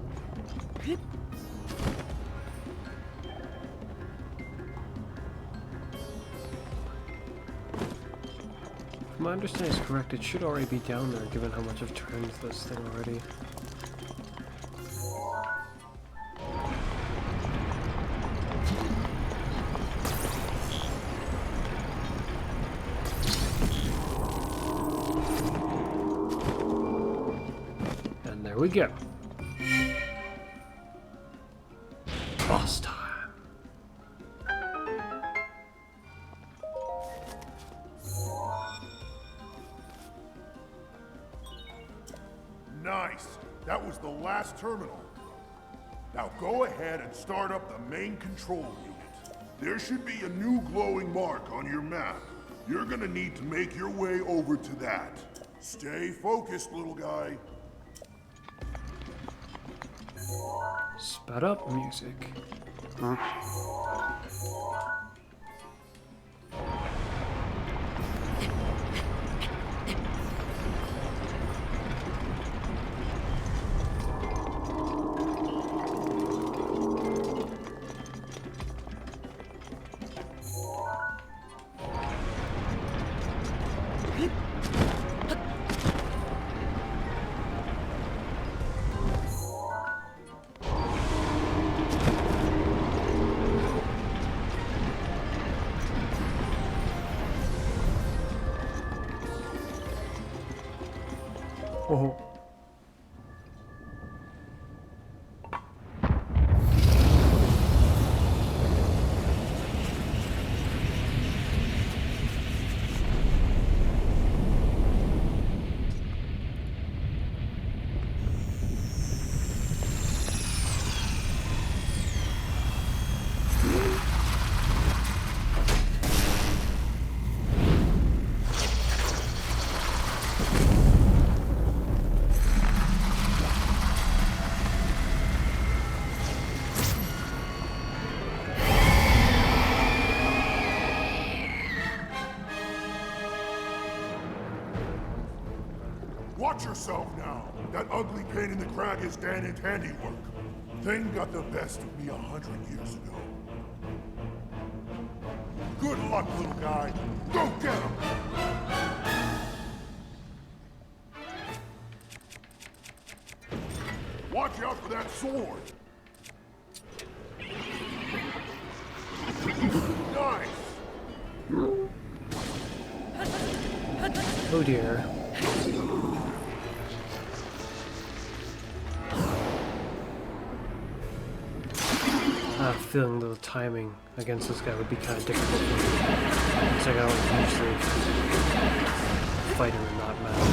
If my understanding is correct, it should already be down there, given how much I've turned this thing already. And there we go. Boss time. Nice. That was the last terminal. Now go ahead and start up the main control unit. There should be a new glowing mark on your map. You're gonna need to make your way over to that. Stay focused, little guy. Sped up music. Watch yourself now. That ugly pain in the crag is Ganon's handiwork. Thing got the best of me 100 years ago. Good luck, little guy. Go get him! Watch out for that sword! Nice! Oh dear. I have a feeling that the timing against this guy would be kind of difficult for me. It's like I don't usually fight him in that manner.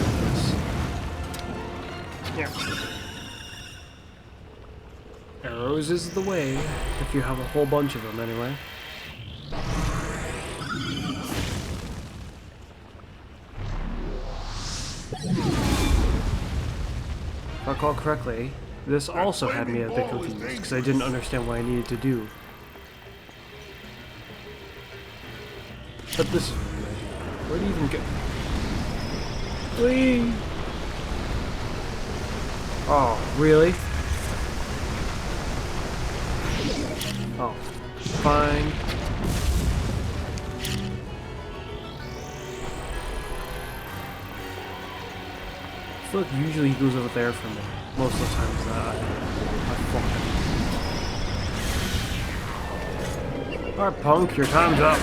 Yeah. Arrows is the way, if you have a whole bunch of them anyway. If I recall correctly, this also had me a bit confused, because I didn't understand what I needed to do. But this is where do you even go? Whee! Oh, really? Oh, fine. I feel like usually he goes over there for me. Most of the times that I fuck him. Alright, punk, your time's up.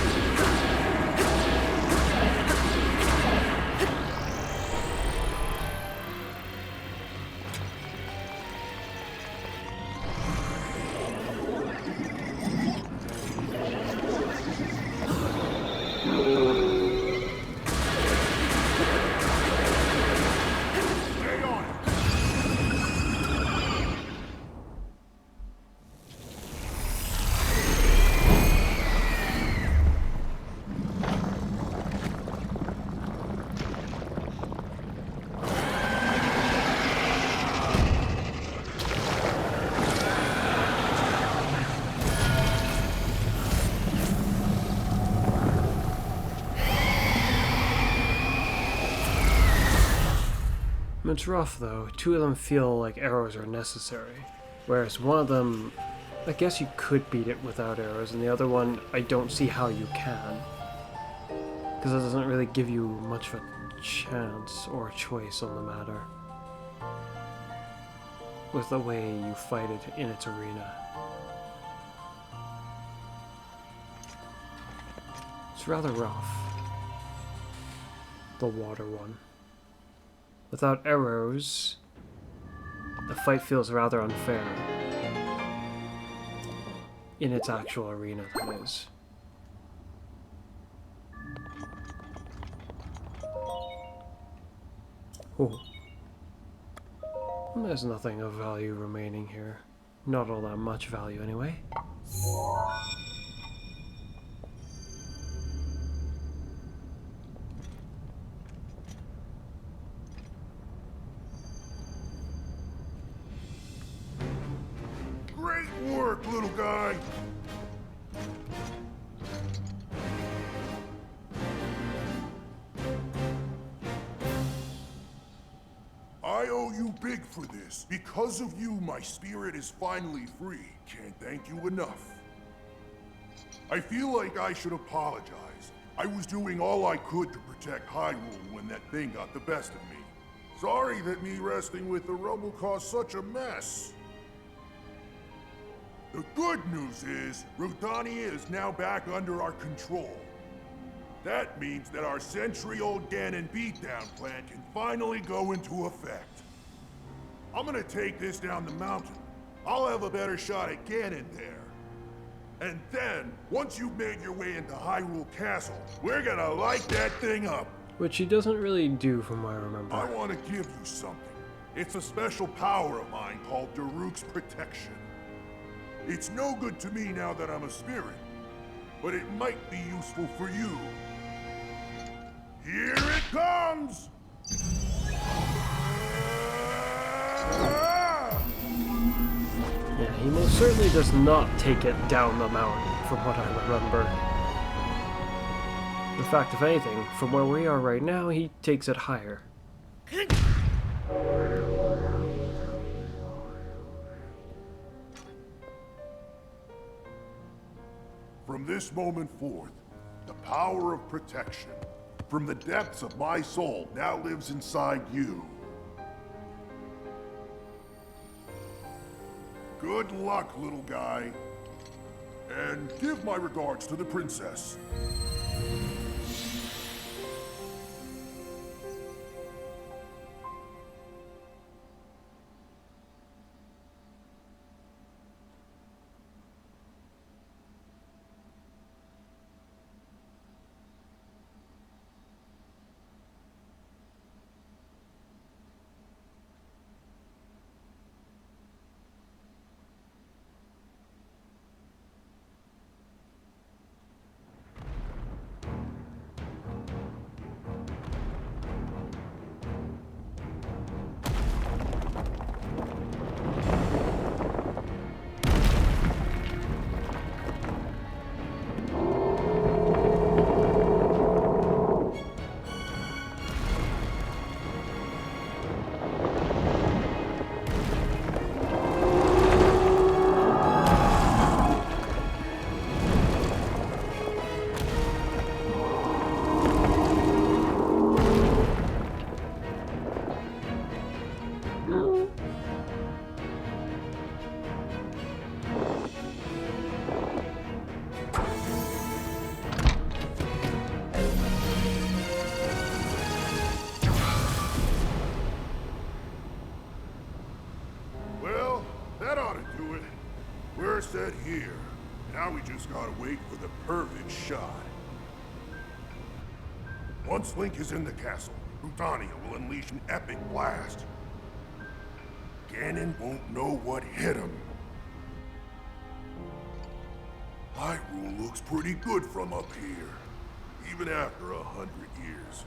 It's rough though. Two of them feel like arrows are necessary, whereas one of them, I guess you could beat it without arrows, and the other one, I don't see how you can. Because it doesn't really give you much of a chance or a choice on the matter with the way you fight it in its arena. It's rather rough. The water one. Without arrows, the fight feels rather unfair. In its actual arena, that is. Oh. There's nothing of value remaining here. Not all that much value, anyway. Great work, little guy! I owe you big for this. Because of you, my spirit is finally free. Can't thank you enough. I feel like I should apologize. I was doing all I could to protect Hyrule when that thing got the best of me. Sorry that me wrestling with the rubble caused such a mess. The good news is, Rudania is now back under our control. That means that our century-old Ganon beatdown plan can finally go into effect. I'm gonna take this down the mountain. I'll have a better shot at Ganon there. And then, once you've made your way into Hyrule Castle, we're gonna light that thing up. Which he doesn't really do from what I remember. I want to give you something. It's a special power of mine called Daruk's Protection. It's no good to me now that I'm a spirit, but it might be useful for you. Here it comes! Yeah, he most certainly does not take it down the mountain, from what I remember. In fact, if anything, from where we are right now, he takes it higher. From this moment forth, the power of protection from the depths of my soul now lives inside you. Good luck, little guy. And give my regards to the princess. We're set here. Now we just gotta wait for the perfect shot. Once Link is in the castle, Britannia will unleash an epic blast. Ganon won't know what hit him. Hyrule looks pretty good from up here, even after 100 years.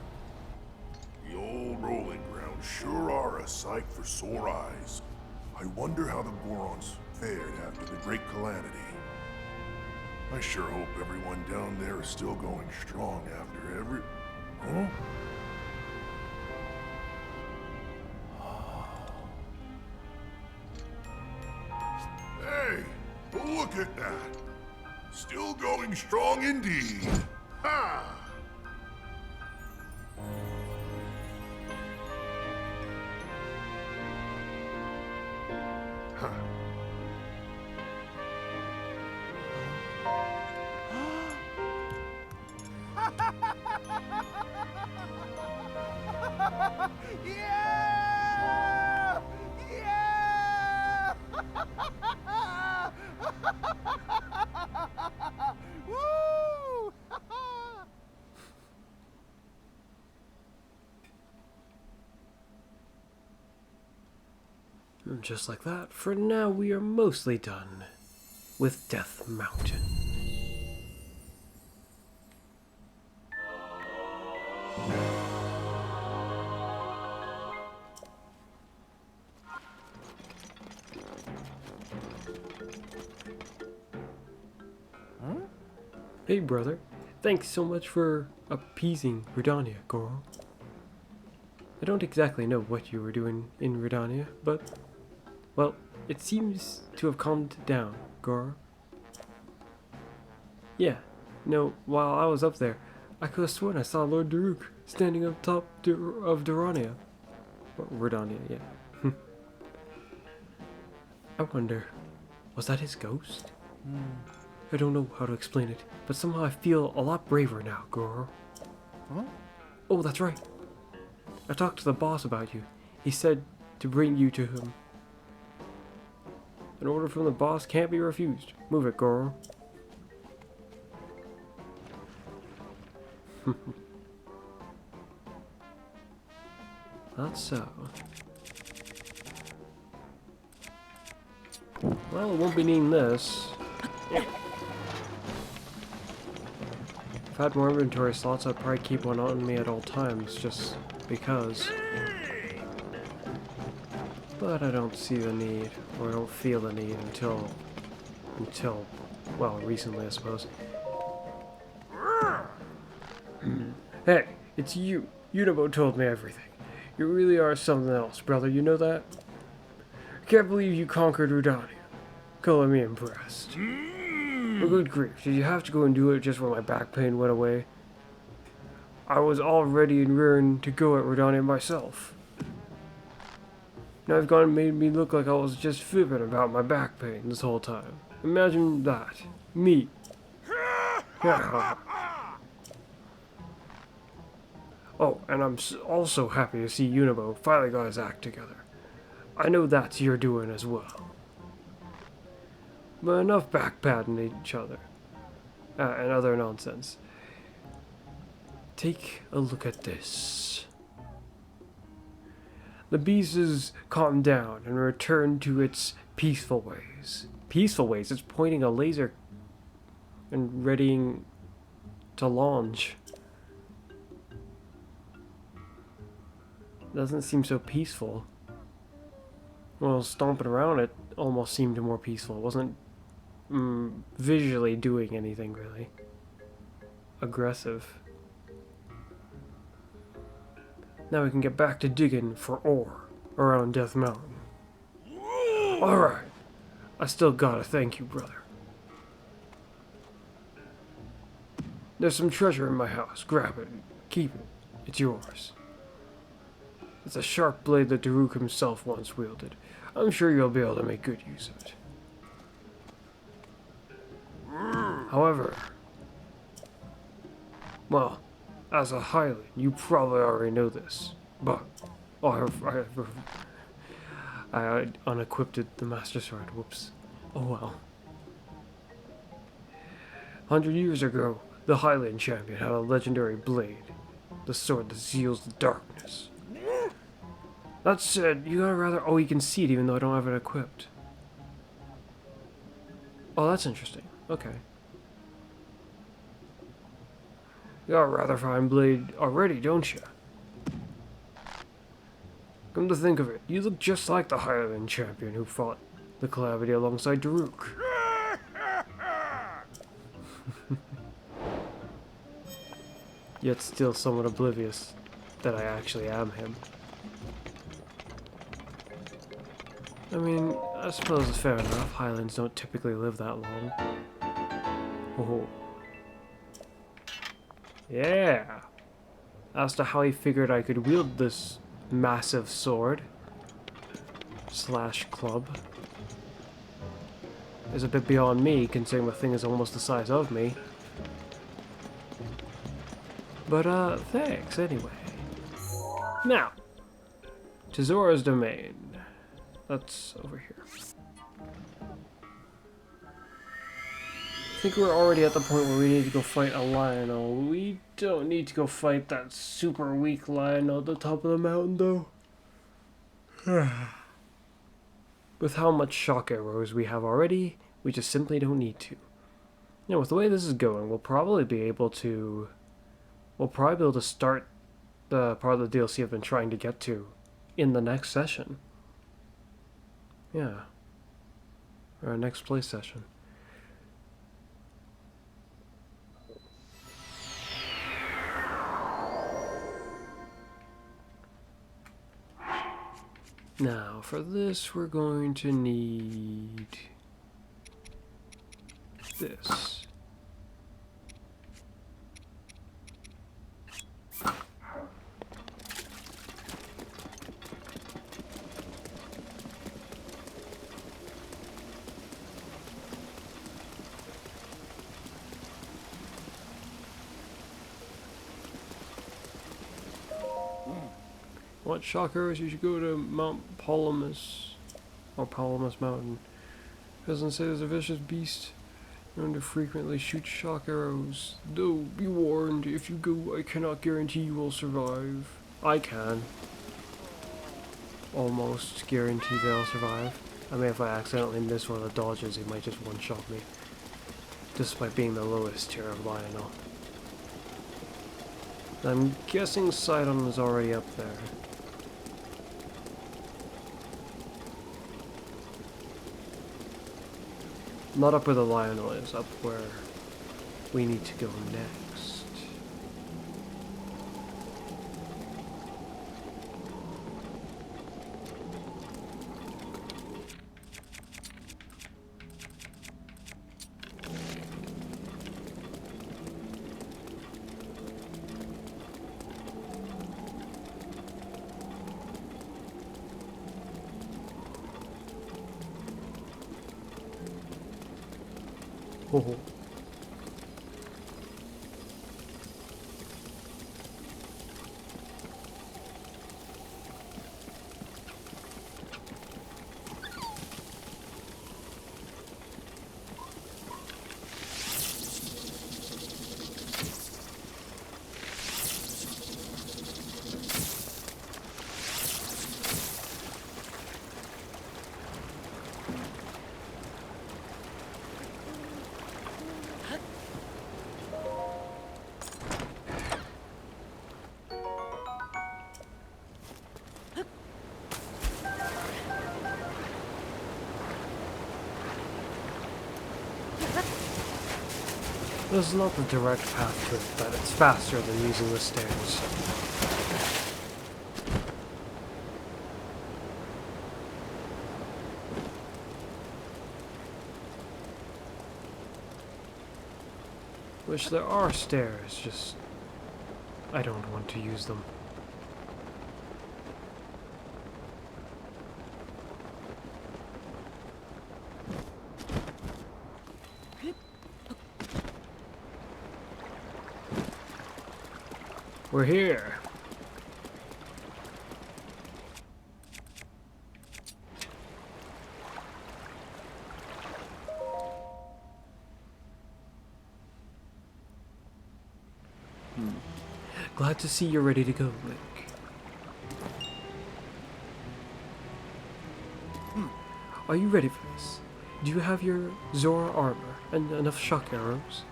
The old rolling grounds sure are a sight for sore eyes. I wonder how the Gorons fared after the Great Calamity. I sure hope everyone down there is still going strong after every... Huh? Hey, look at that. Still going strong indeed. Ha! Huh. Yeah! Yeah! Woo! And just like that, for now we are mostly done with Death Mountain. Hey brother, thanks so much for appeasing Redania, Goro. I don't exactly know what you were doing in Redania, but, well, it seems to have calmed down, Goro. Yeah, while I was up there, I could have sworn I saw Lord Daruk standing up top of Durania. Or Redania, yeah. I wonder, was that his ghost? I don't know how to explain it, but somehow I feel a lot braver now, Goro. Huh? Oh, that's right. I talked to the boss about you. He said to bring you to him. An order from the boss can't be refused. Move it, Goro. That's so. Well, it won't be needing this. If I had more inventory slots, I'd probably keep one on me at all times, just because. But I don't see the need, or I don't feel the need until, well, recently, I suppose. Hey, it's you. Unabo told me everything. You really are something else, brother, you know that? I can't believe you conquered Redania. Color me impressed. For good grief, did you have to go and do it just when my back pain went away? I was all ready and raring to go at Redania myself. Now you've gone and made me look like I was just fibbing about my back pain this whole time. Imagine that. Me. Oh, and I'm also happy to see Unibo finally got his act together. I know that's your doing as well. But enough backpatting each other. And other nonsense. Take a look at this. The beast has calmed down and returned to its peaceful ways. Peaceful ways? It's pointing a laser and readying to launch. Doesn't seem so peaceful. Well, stomping around it almost seemed more peaceful. It wasn't visually doing anything really aggressive. Now we can get back to digging for ore around Death Mountain. Alright. I still gotta thank you, brother. There's some treasure in my house. Grab it. Keep it. It's yours. It's a sharp blade that Daruk himself once wielded. I'm sure you'll be able to make good use of it. However, well, as a Highland, you probably already know this, but I unequipped the Master Sword. Whoops. Oh well. 100 years ago, the Highland champion had a legendary blade, the sword that seals the darkness. That said, you gotta rather. Oh, you can see it even though I don't have it equipped. Oh, that's interesting. Okay. You got a rather fine blade already, don't you? Come to think of it, you look just like the Highland champion who fought the Calamity alongside Daruk. Yet still somewhat oblivious that I actually am him. I mean, I suppose it's fair enough. Highlands don't typically live that long. Oh. Yeah! As to how he figured I could wield this massive sword slash club is a bit beyond me, considering the thing is almost the size of me. But, thanks anyway. Now, to Zora's domain. That's over here. I think we're already at the point where we need to go fight a Lionel. We don't need to go fight that super weak Lionel at the top of the mountain, though. With how much shock arrows we have already, we just simply don't need to. Now, with the way this is going, we'll probably be able to start the part of the DLC I've been trying to get to in the next session. Yeah. Our next play session. Now, for this, we're going to need this. What shock arrows? You should go to Mount Palamas, or Palamas Mountain. Doesn't say there's a vicious beast known to frequently shoot shock arrows. Though, be warned, if you go, I cannot guarantee you will survive. I can. Almost guarantee that I'll survive. I mean, if I accidentally miss one of the dodges, he might just one-shot me. Despite being the lowest tier of Lionel. I'm guessing Sidon is already up there. Not up where the Lionel is, up where we need to go next. Oh. There's not the direct path to it, but it's faster than using the stairs. Which there are stairs, just I don't want to use them. We're here. Glad to see you're ready to go, Link. Are you ready for this? Do you have your Zora armor and enough shock arrows?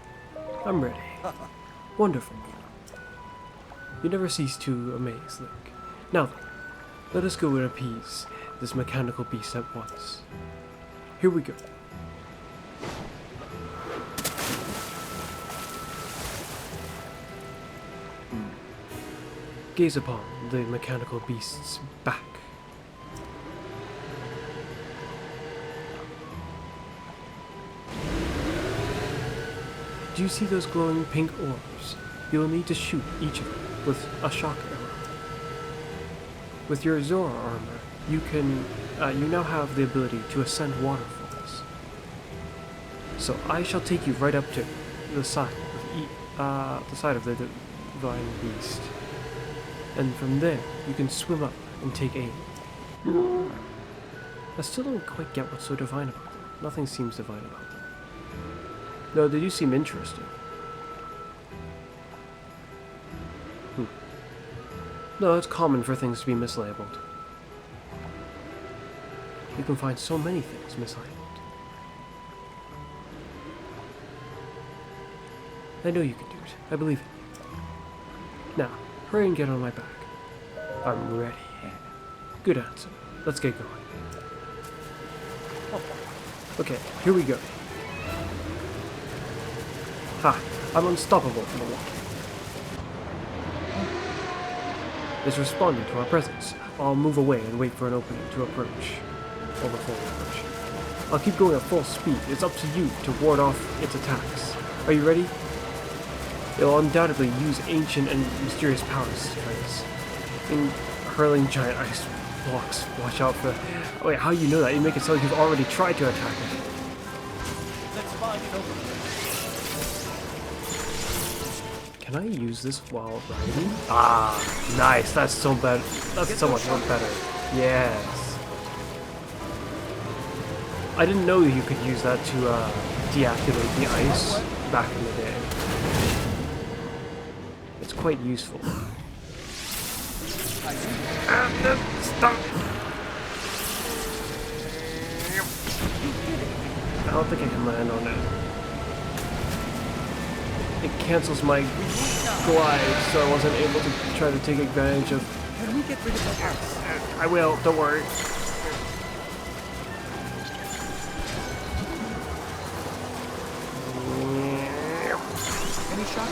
I'm ready. Wonderful. You never cease to amaze, Link. Now then, let us go and appease this mechanical beast at once. Here we go. Gaze upon the mechanical beast's back. Do you see those glowing pink orbs? You will need to shoot each of them with a shock arrow. With your Zora armor, you now have the ability to ascend waterfalls. So I shall take you right up to the side of the divine beast, and from there you can swim up and take aim. I still don't quite get what's so divine about them. Nothing seems divine about them. No, they do seem interesting. No, it's common for things to be mislabeled. You can find so many things mislabeled. I know you can do it. I believe in you. Now, hurry and get on my back. I'm ready. Good answer. Let's get going. Okay, here we go. Ha! I'm unstoppable from the water. It's responding to our presence. I'll move away and wait for an opening to approach. Or before we approach. I'll keep going at full speed. It's up to you to ward off its attacks. Are you ready? It'll undoubtedly use ancient and mysterious powers to fight us. In hurling giant ice blocks. Watch out for... Wait, how do you know that? You make it sound like you've already tried to attack it. Let's find it over. Can I use this while riding? Ah, nice. That's so bad. That's so much more better. Yes. I didn't know you could use that to deactivate the ice back in the day. It's quite useful. Stop. I don't think I can land on it. It cancels my glide, so I wasn't able to try to take advantage of... Can we get rid of the ice? I will, don't worry. Any shock?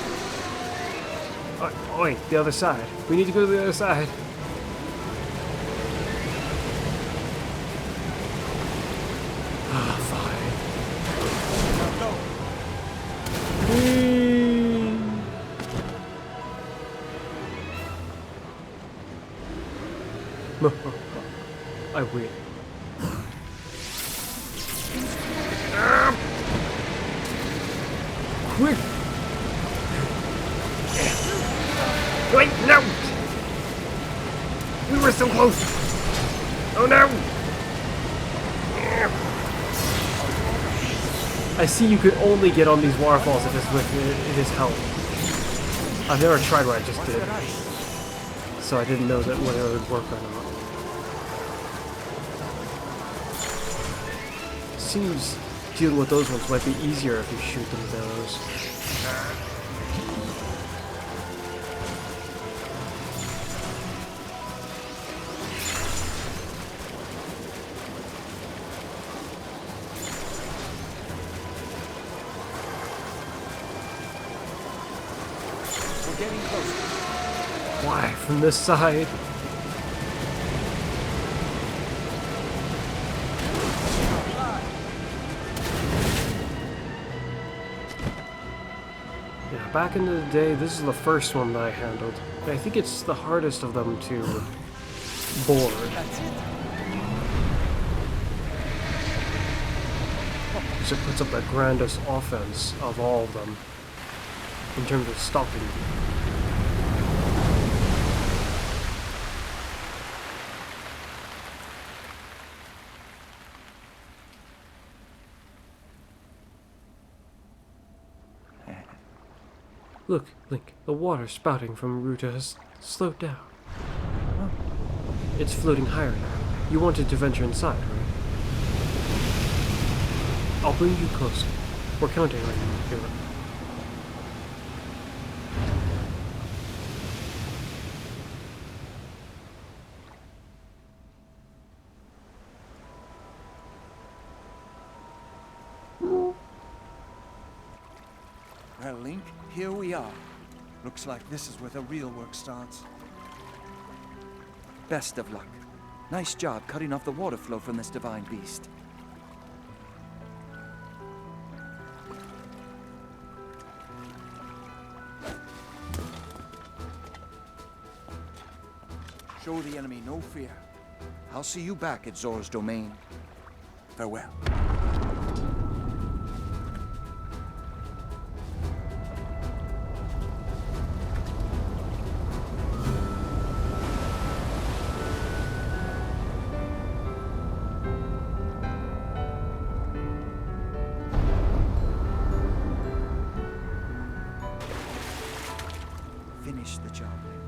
Oh, wait, the other side. We need to go to the other side. Ah, fine. Go. I win. Quick! Wait, no! We were so close! Oh no! I see you could only get on these waterfalls if it's with it is held. I've never tried what I just did, so I didn't know that whether it would work or not. Seems dealing with those ones might be easier if you shoot them with arrows. We're getting closer. Why, from this side? Yeah, back in the day, this is the first one that I handled. I think it's the hardest of them to board. That's it. Because it puts up the grandest offense of all of them in terms of stopping you. Look, Link, the water spouting from Ruta has slowed down. Huh? It's floating higher now. You wanted to venture inside, right? I'll bring you closer. We're counting on you, hero. Well, Link, here we are. Looks like this is where the real work starts. Best of luck. Nice job cutting off the water flow from this divine beast. Show the enemy no fear. I'll see you back at Zora's domain. Farewell. Finish the job, Link.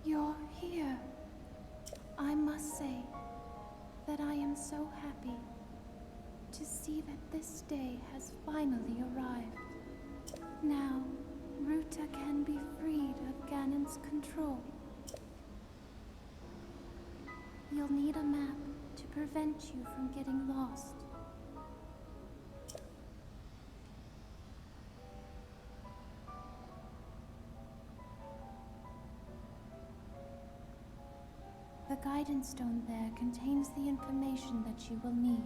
You're here. I must say that I am so happy to see that this day has finally arrived. Now, Ruta can be freed of Ganon's control. You'll need a map to prevent you from getting lost. The guidance stone there contains the information that you will need.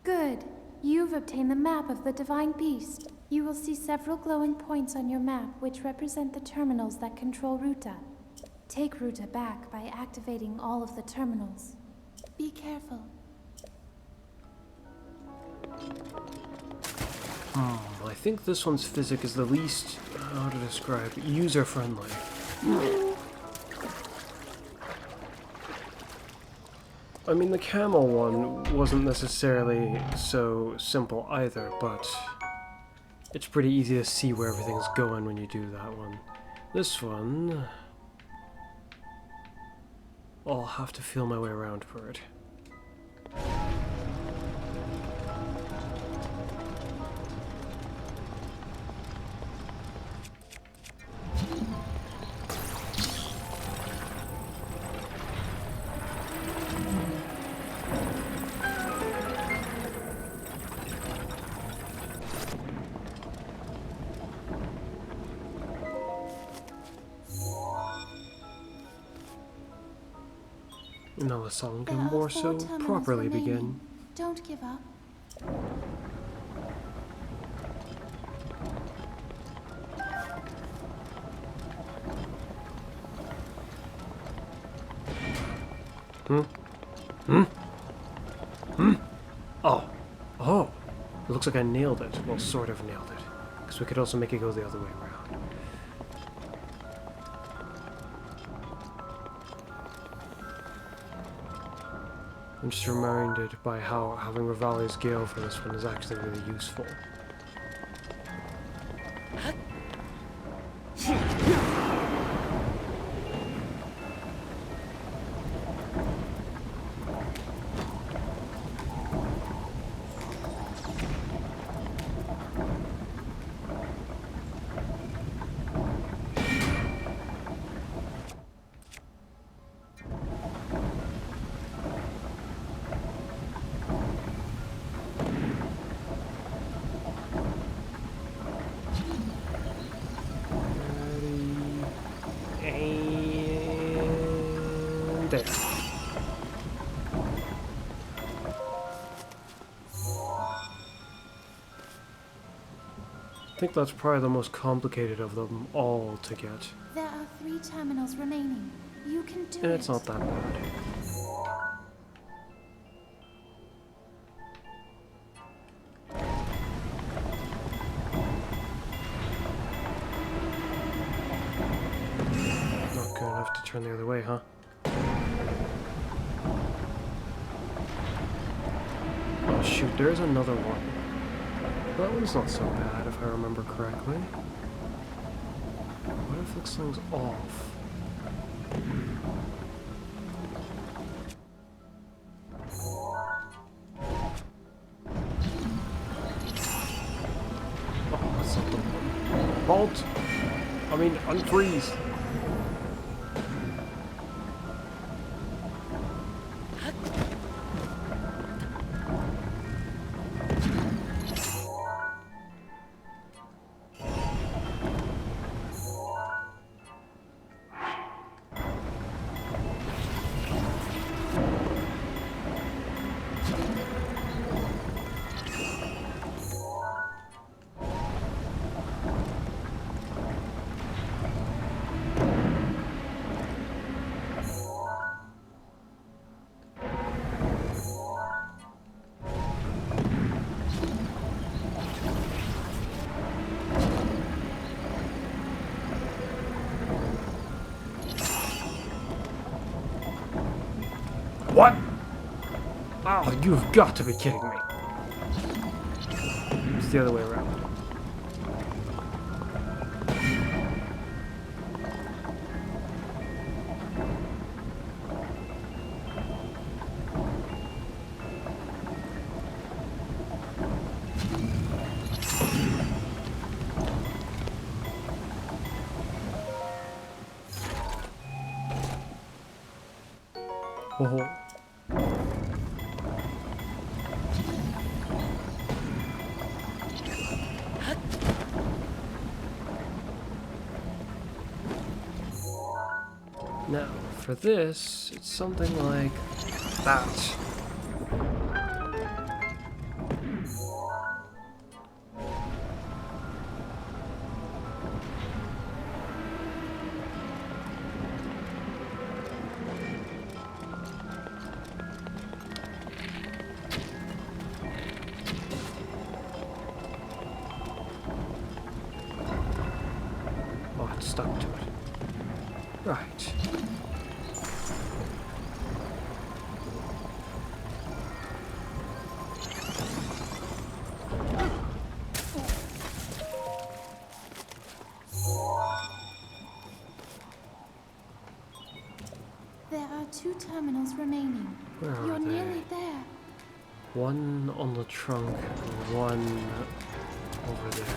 Good. You've obtained the map of the Divine Beast. You will see several glowing points on your map which represent the terminals that control Ruta. Take Ruta back by activating all of the terminals. Be careful. I think this one's physics is the least, how to describe, user-friendly. I mean, the camel one wasn't necessarily so simple either, but it's pretty easy to see where everything's going when you do that one. This one, I'll have to feel my way around for it. Now the song can more so properly begin. Don't give up. Oh. It looks like I nailed it. Well, sort of nailed it. Because we could also make it go the other way around. I'm just reminded by how having Revali's Gale for this one is actually really useful. There. I think that's probably the most complicated of them all to get. There are 3 terminals remaining. You can do it. And it's not that bad. Not good enough to turn the other way, huh? Oh shoot, there's another one. That one's not so bad if I remember correctly. What if this thing's off? Oh, that's not the one. Bolt! I mean, unfreeze! What? Oh, you've got to be kidding me. It's the other way around. Oh. Now, for this, it's something like that. Oh, it's stuck to it. Right. There are 2 terminals remaining. Where are You're they? nearly there. One on the trunk and one over there.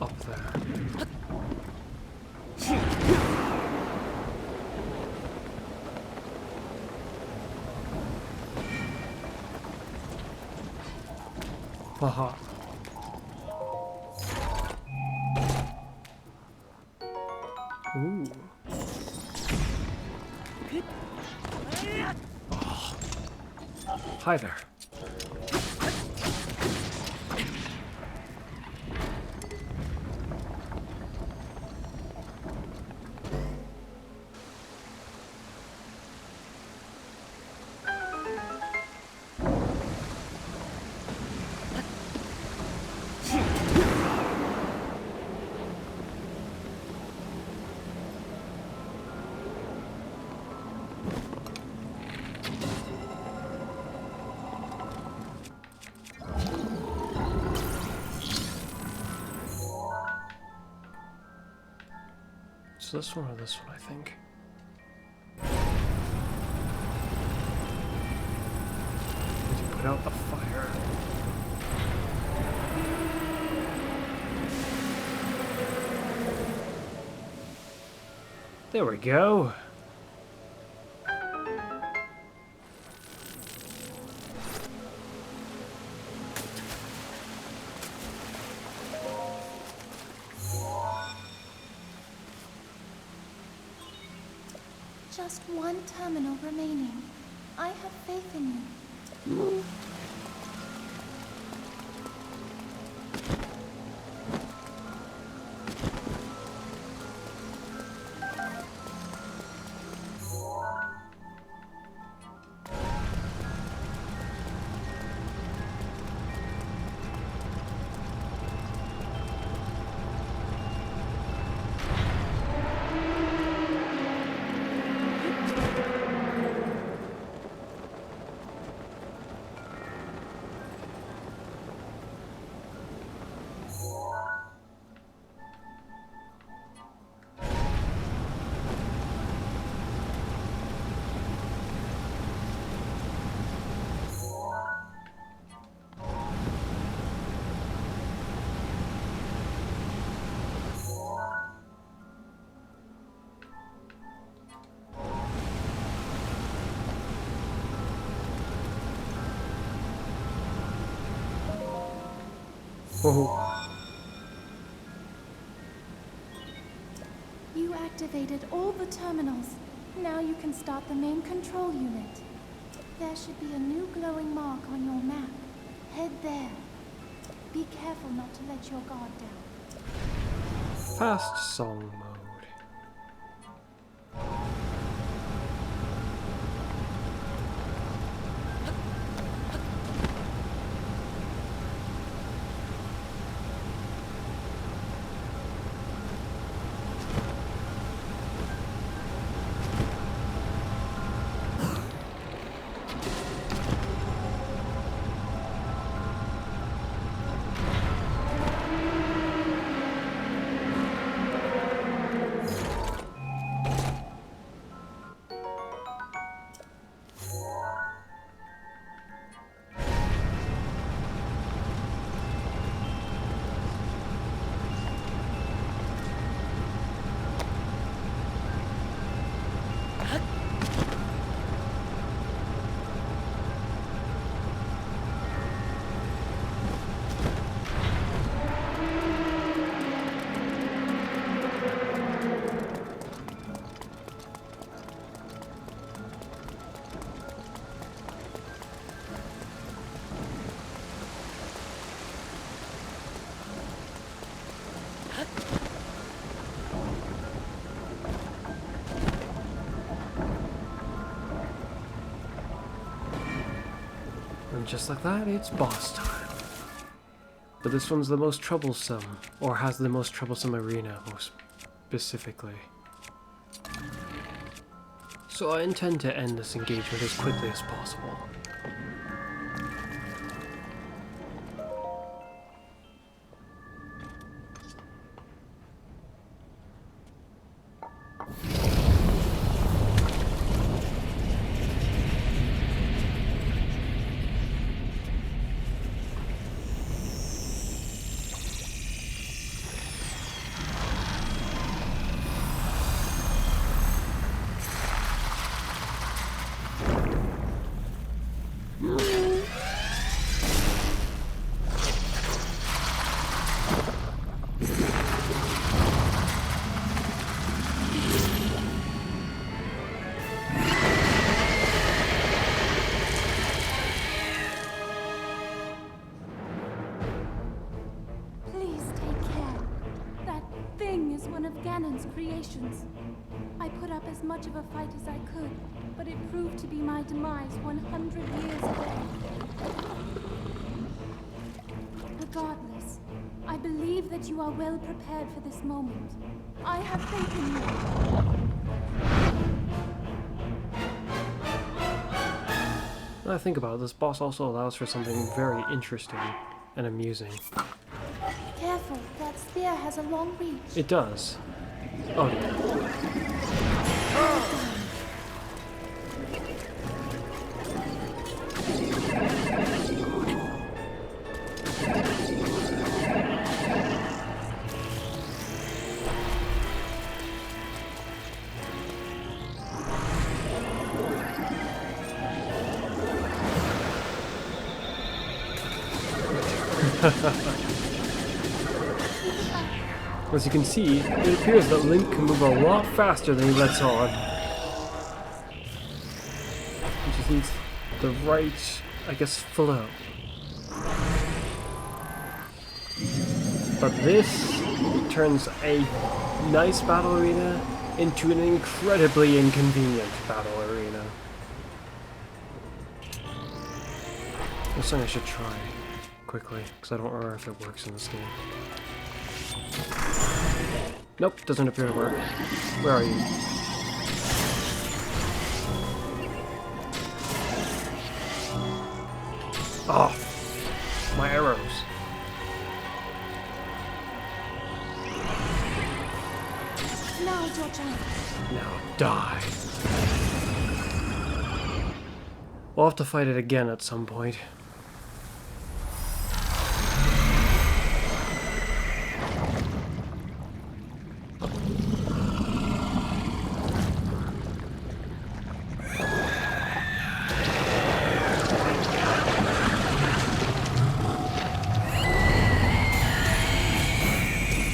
Up there. Haha. Ooh. Oh. Hi there. It's this one or this one, I think. Need to put out the fire. There we go. Just 1 terminal remaining. I have faith in you. Whoa. You activated all the terminals. Now you can start the main control unit. There should be a new glowing mark on your map. Head there. Be careful not to let your guard down. Fast song mode. just like that, it's boss time. But this one's the most troublesome, or has the most troublesome arena, most specifically. So I intend to end this engagement as quickly as possible. Creations. I put up as much of a fight as I could, but it proved to be my demise 100 years ago. Regardless, I believe that you are well prepared for this moment. I have faith in you. When I think about it, this boss also allows for something very interesting and amusing. Careful, that spear has a long reach. It does. Oh yeah. As you can see, it appears that Link can move a lot faster than he lets on. He just needs the right, I guess, flow. But this turns a nice battle arena into an incredibly inconvenient battle arena. There's something I should try quickly, because I don't remember if it works in this game. Nope, doesn't appear to work. Where are you? Oh, my arrows. Now, Georgia. Now die. We'll have to fight it again at some point.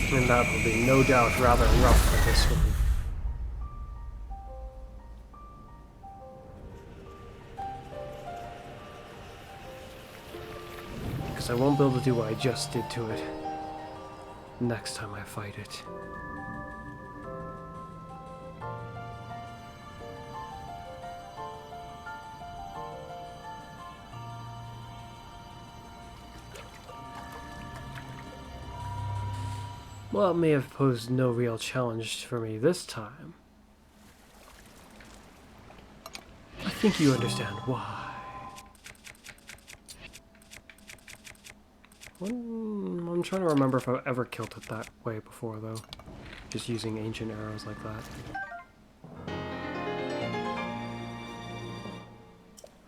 And that will be no doubt rather rough for this one. Because I won't be able to do what I just did to it next time I fight it. Well, it may have posed no real challenge for me this time. I think you understand why. I'm trying to remember if I've ever killed it that way before, though. Just using ancient arrows like that.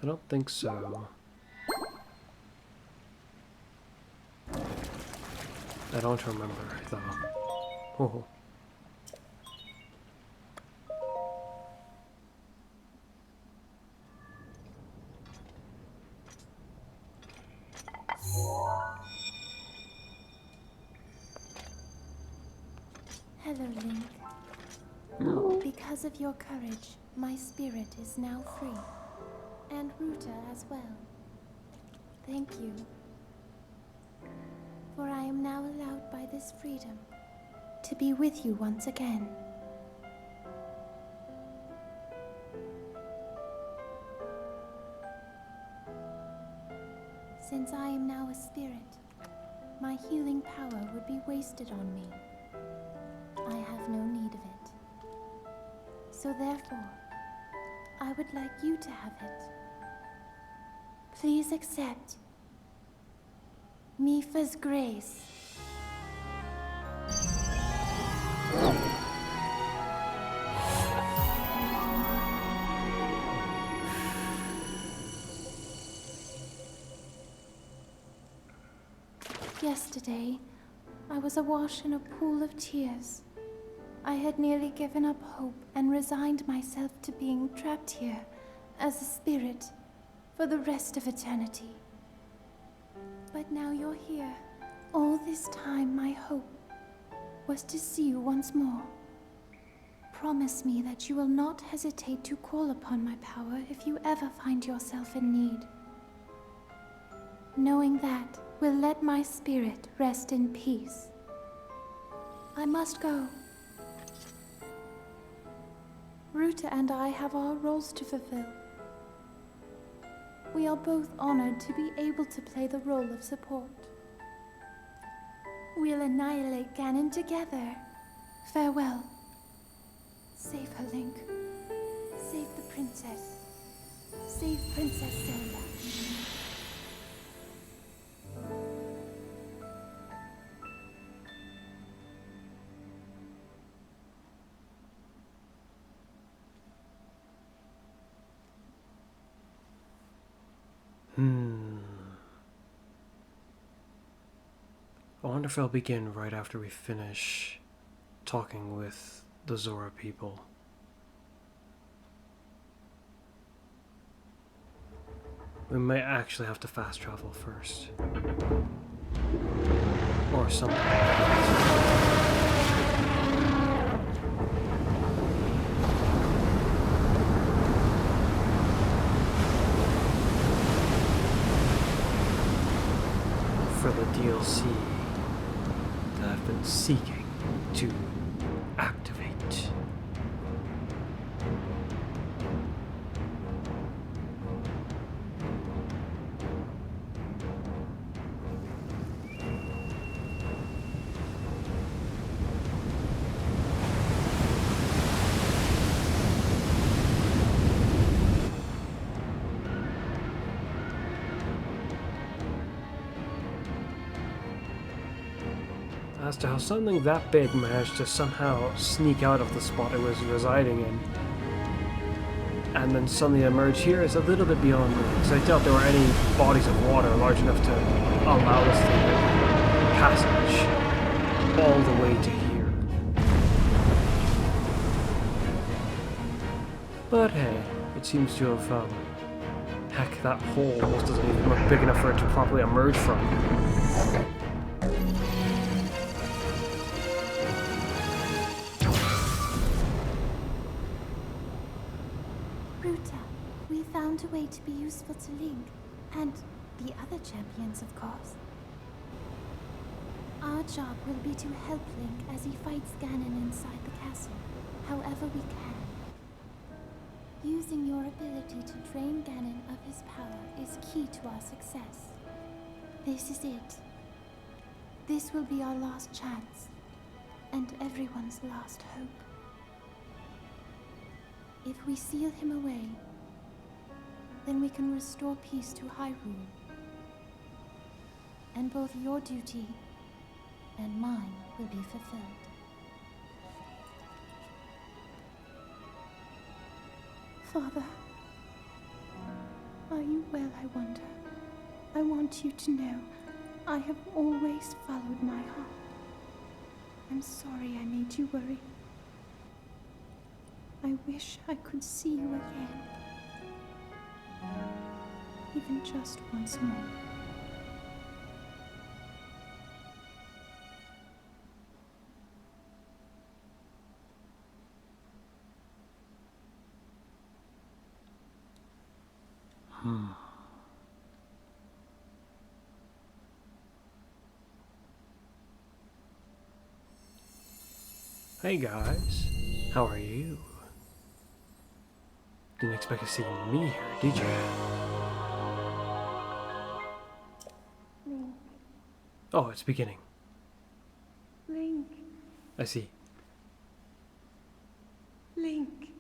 I don't think so. I don't remember, though. Oh. Hello, Link. Because of your courage, my spirit is now free. And Ruta as well. Thank you. For I am now allowed by this freedom to be with you once again. since I am now a spirit, my healing power would be wasted on me. I have no need of it. So therefore, I would like you to have it. Please accept Mifa's grace. Yesterday, I was awash in a pool of tears. I had nearly given up hope and resigned myself to being trapped here as a spirit for the rest of eternity. But now you're here. All this time, my hope was to see you once more. Promise me that you will not hesitate to call upon my power if you ever find yourself in need. Knowing that will let my spirit rest in peace. I must go. Ruta and I have our roles to fulfill. We are both honored to be able to play the role of support. We'll annihilate Ganon together. Farewell. Save her, Link. Save the princess. Save Princess Zelda. I wonder if I'll begin right after we finish talking with the Zora people. We might actually have to fast travel first. Or something. For the DLC that I've been seeking to activate. As to how something that big managed to somehow sneak out of the spot it was residing in and then suddenly emerge here is a little bit beyond me, because I doubt there were any bodies of water large enough to allow us to passage all the way to here. But hey, it seems to have, heck, that hole almost doesn't even look big enough for it to properly emerge from. We found a way to be useful to Link, and the other champions, of course. Our job will be to help Link as he fights Ganon inside the castle, however we can. Using your ability to drain Ganon of his power is key to our success. This is it. This will be our last chance, and everyone's last hope. If we seal him away, then we can restore peace to Hyrule. And both your duty and mine will be fulfilled. Father, are you well, I wonder? I want you to know I have always followed my heart. I'm sorry I made you worry. I wish I could see you again. Even just once more. Hey guys, how are you? Didn't expect to see me here, did you? Oh, it's beginning. Link, I see. Link,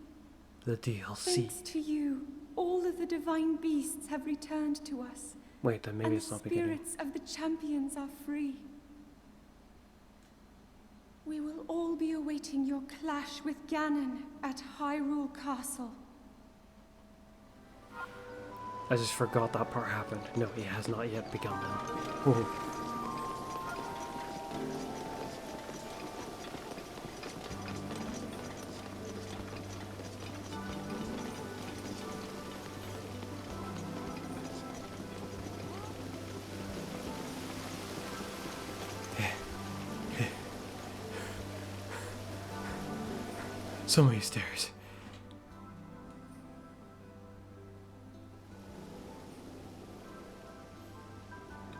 The DLC. thanks to you, all of the divine beasts have returned to us. Wait, then maybe And it's the not beginning. spirits of the champions are free. We will all be awaiting your clash with Ganon at Hyrule Castle. I just forgot that part happened. No, it has not yet begun then. Ooh. So many stairs.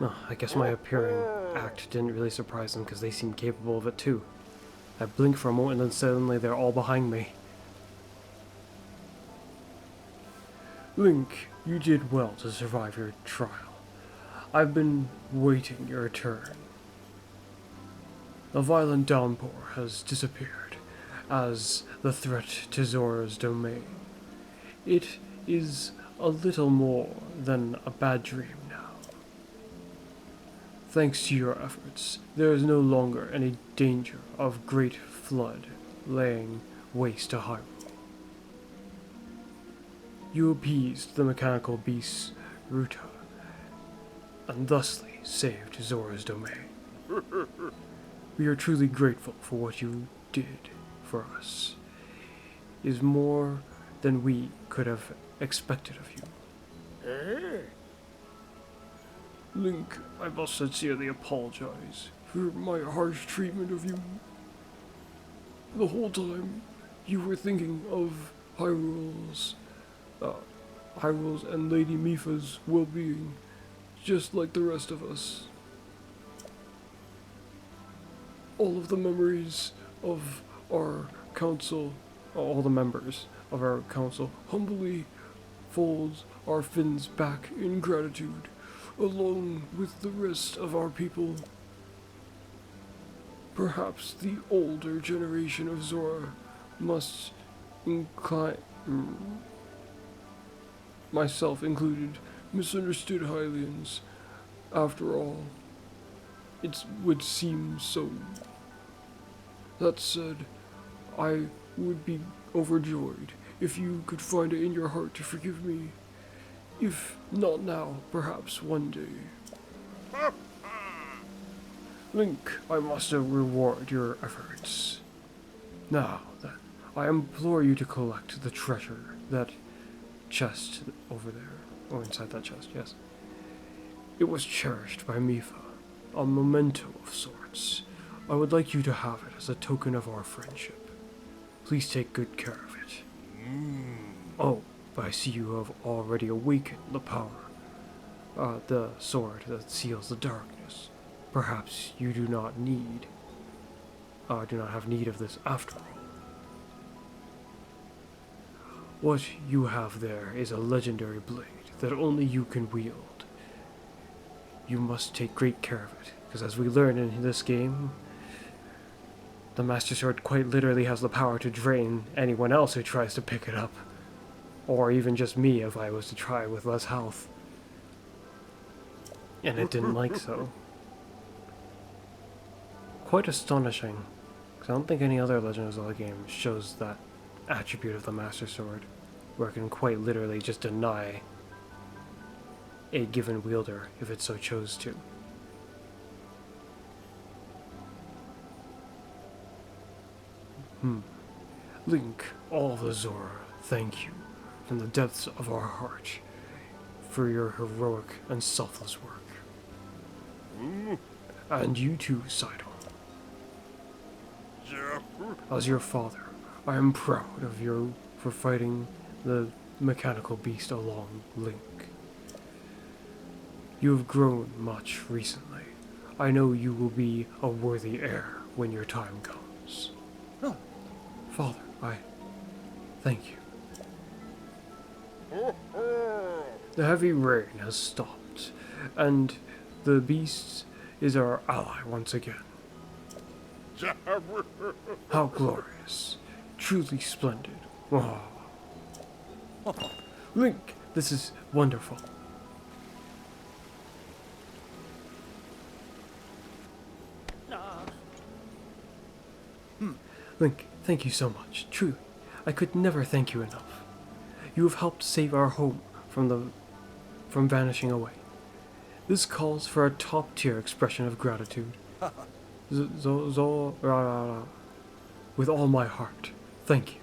Oh, I guess my appearing act didn't really surprise them because they seemed capable of it too. I blink for a moment and then suddenly they're all behind me. Link, you did well to survive your trial. I've been waiting your turn. The violent downpour has disappeared as the threat to Zora's domain. It is a little more than a bad dream now. Thanks to your efforts, there is no longer any danger of great flood laying waste to Hyrule. You appeased the mechanical beast Ruta, and thusly saved Zora's domain. We are truly grateful for what you did for us. It is more than we could have expected of you. Link, I must sincerely apologize for my harsh treatment of you. The whole time, you were thinking of Hyrule's and Lady Mipha's well-being, just like the rest of us. All of the memories of our council, all the members of our council, humbly folds our fins back in gratitude, along with the rest of our people. Perhaps the older generation of Zora must incline, myself included, misunderstood Hylians. After all, it would seem so. That said, I would be overjoyed if you could find it in your heart to forgive me. If not now, perhaps one day. Link, I must reward your efforts. Now then, I implore you to collect the treasure, that chest over there, or inside that chest, yes. It was cherished by Mipha, a memento of sorts. I would like you to have it as a token of our friendship. Please take good care of it. Oh, but I see you have already awakened the power, the sword that seals the darkness. Perhaps you do not have need of this after all. What you have there is a legendary blade that only you can wield. You must take great care of it, because as we learn in this game, the Master Sword quite literally has the power to drain anyone else who tries to pick it up. Or even just me if I was to try with less health. And it didn't like so. Quite astonishing, because I don't think any other Legend of Zelda game shows that attribute of the Master Sword, where it can quite literally just deny a given wielder if it so chose to. Link, all the Zora, thank you from the depths of our heart for your heroic and selfless work. And you too, Sidon. As your father, I am proud of you for fighting the mechanical beast along Link. You have grown much recently. I know you will be a worthy heir when your time comes. Oh. Father, I thank you. The heavy rain has stopped, and the beasts is our ally once again. How glorious. Truly splendid. Oh. Link, this is wonderful. Link, thank you so much. Truly, I could never thank you enough. You have helped save our home from vanishing away. This calls for a top-tier expression of gratitude. With all my heart, thank you.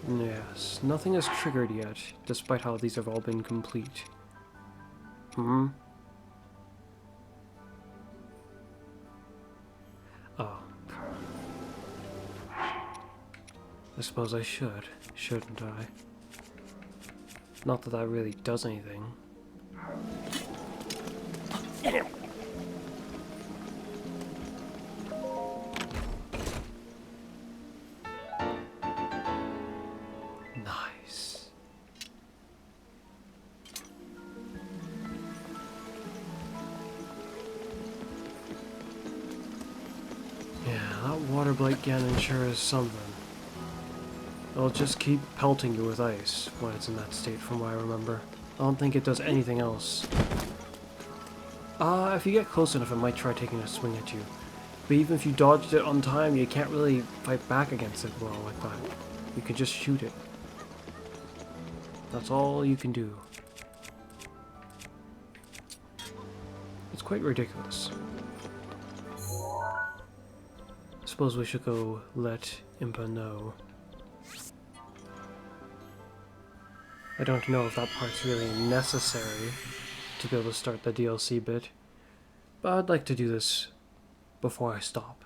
Yes, nothing has triggered yet, despite how these have all been complete. Oh. I suppose I should, shouldn't I? Not that that really does anything. Nice. Yeah, that water blight Ganon sure is something. It'll just keep pelting you with ice when it's in that state, from what I remember. I don't think it does anything else. If you get close enough, it might try taking a swing at you. But even if you dodged it on time, you can't really fight back against it well like that. You can just shoot it. That's all you can do. It's quite ridiculous. I suppose we should go let Impa know. I don't know if that part's really necessary to be able to start the DLC bit, but I'd like to do this before I stop.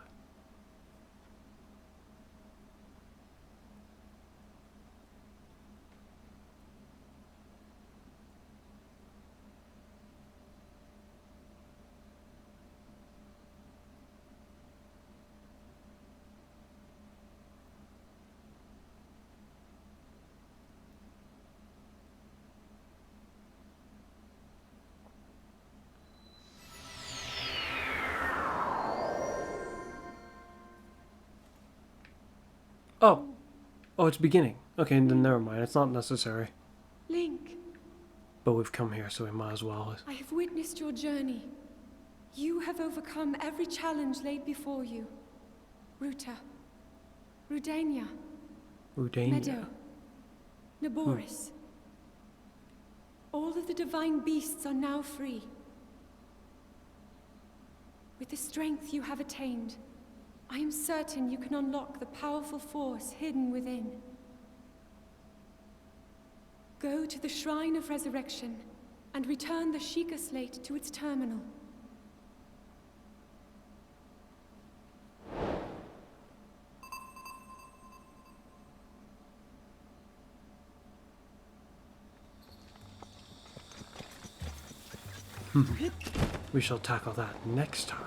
Oh, it's beginning. Okay, then never mind. It's not necessary. Link, But we've come here, so we might as well. I have witnessed your journey. You have overcome every challenge laid before you. Ruta, Rudania, Meadow, Naboris. All of the divine beasts are now free. With the strength you have attained, I am certain you can unlock the powerful force hidden within. Go to the Shrine of Resurrection and return the Sheikah Slate to its terminal. We shall tackle that next time.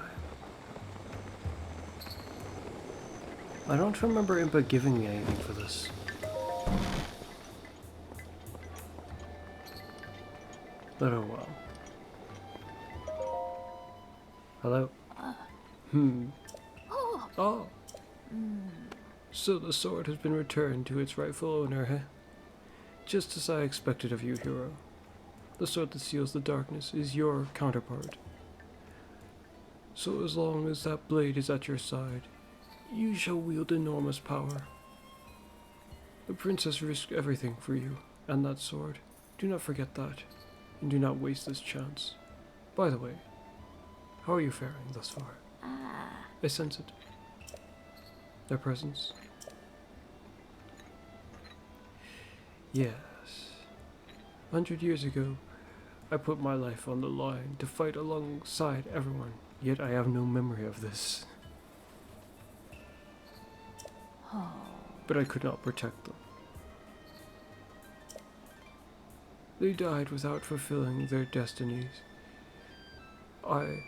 I don't remember Impa giving me anything for this. But oh well. Hello? Oh. So the sword has been returned to its rightful owner, eh? Just as I expected of you, hero. The sword that seals the darkness is your counterpart. So as long as that blade is at your side, you shall wield enormous power. The princess risked everything for you, and that sword. Do not forget that, and do not waste this chance. By the way, how are you faring thus far? I sense it. Their presence. Yes. 100 years ago, I put my life on the line to fight alongside everyone, yet I have no memory of this. But I could not protect them. They died without fulfilling their destinies, I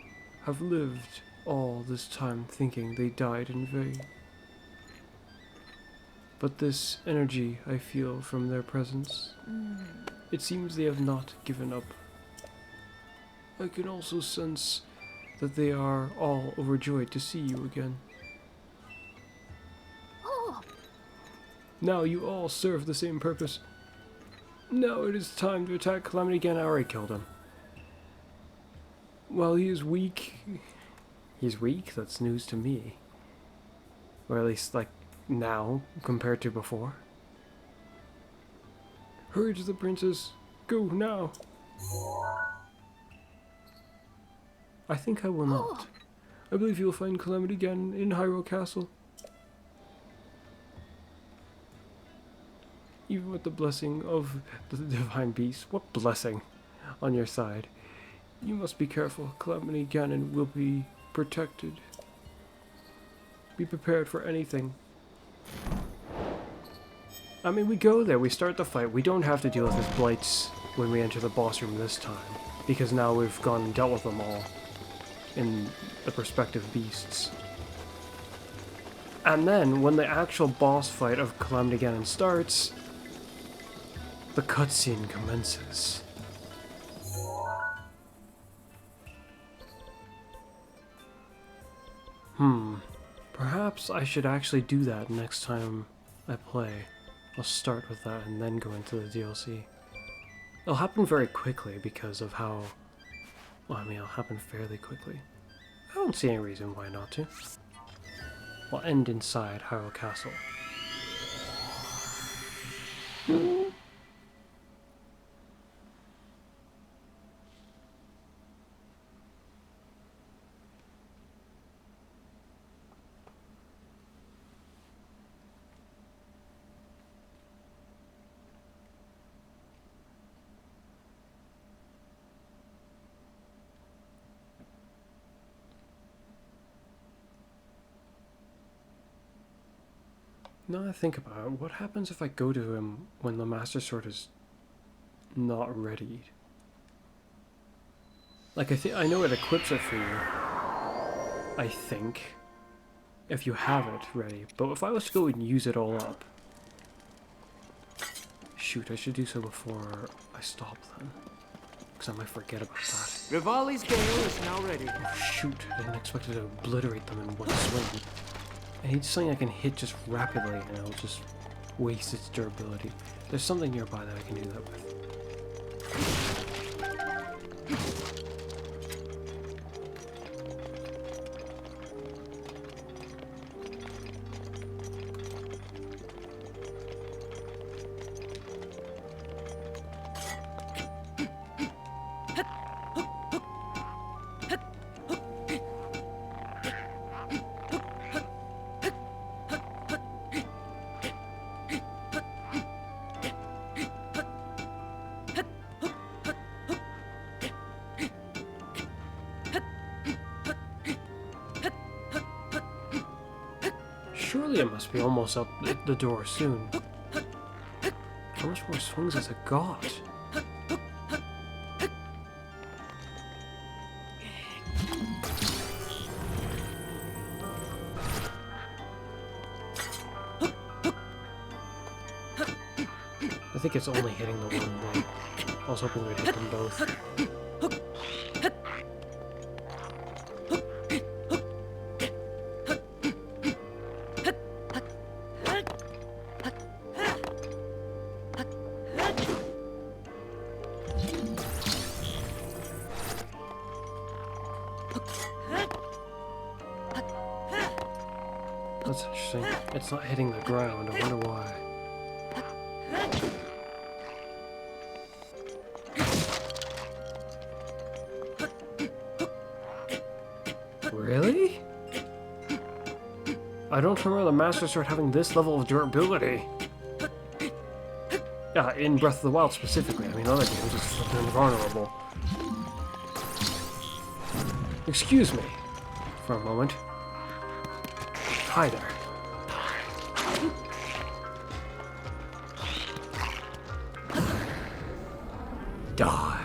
have lived all this time thinking they died in vain. But this energy I feel from their presence, it seems they have not given up. I can also sense that they are all overjoyed to see you again. Oh, Now you all serve the same purpose. Now it is time to attack Calamity again. I already killed him. While he is weak... He's weak? That's news to me. Or at least, like, now, compared to before. Hurry to the princess. Go, now. I think I will not. I believe you will find Calamity again in Hyrule Castle. Even with the blessing of the divine beast. What blessing? On your side. You must be careful. Calamity Ganon will be protected. Be prepared for anything. I mean, we go there, we start the fight. We don't have to deal with his blights when we enter the boss room this time. Because now we've gone and dealt with them all. In the respective beasts. And then, when the actual boss fight of Calamity Ganon starts, the cutscene commences. Perhaps I should actually do that next time I play. I'll start with that and then go into the DLC. It'll happen very quickly because of how... Well, I mean, it'll happen fairly quickly. I don't see any reason why not to. We'll end inside Hyrule Castle. Now that I think about it, what happens if I go to him when the Master Sword is not ready? Like, I know it equips it for you. I think. If you have it ready. But if I was to go and use it all up... Shoot, I should do so before I stop then. Because I might forget about that. Rivali's gale is now ready. Oh shoot, I didn't expect it to obliterate them in one swing. I need something I can hit just rapidly and it'll just waste its durability. There's something nearby that I can do that with. Surely it must be almost out the door soon. How much more swings has it got? I think it's only hitting the one thing. I was hoping we'd hit them both. That's interesting. It's not hitting the ground. I wonder why. Really? I don't remember the Master Sword having this level of durability. Yeah, in Breath of the Wild specifically. I mean, other games it's flipping invulnerable. Excuse me for a moment. Hi there. Die.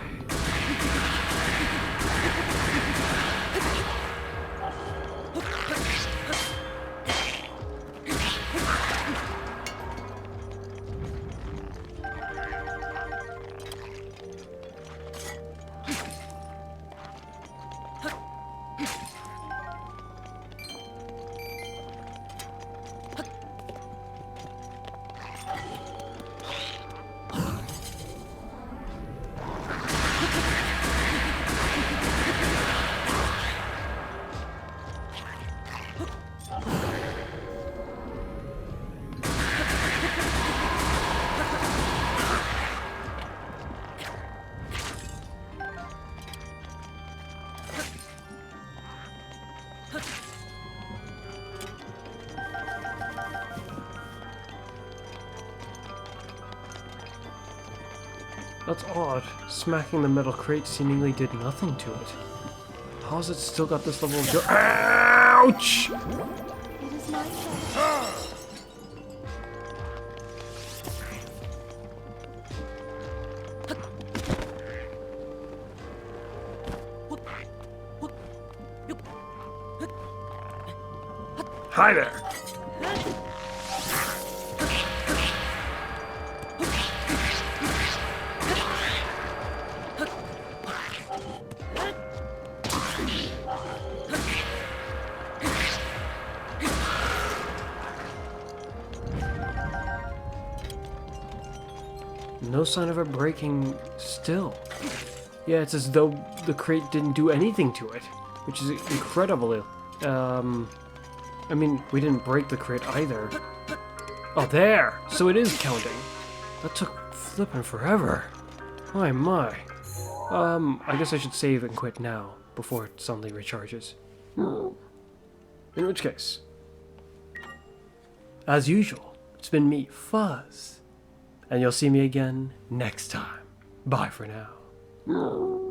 That's odd. Smacking the metal crate seemingly did nothing to it. How's it still got this level of Ouch! It is my pleasure. Hi there! No sign of it breaking still. Yeah, it's as though the crate didn't do anything to it, which is incredible. I mean, we didn't break the crate either. Oh, there! So it is counting. That took flippin' forever. My, my. I guess I should save and quit now, before it suddenly recharges. In which case, as usual, it's been me, Fuzz. And you'll see me again next time. Bye for now.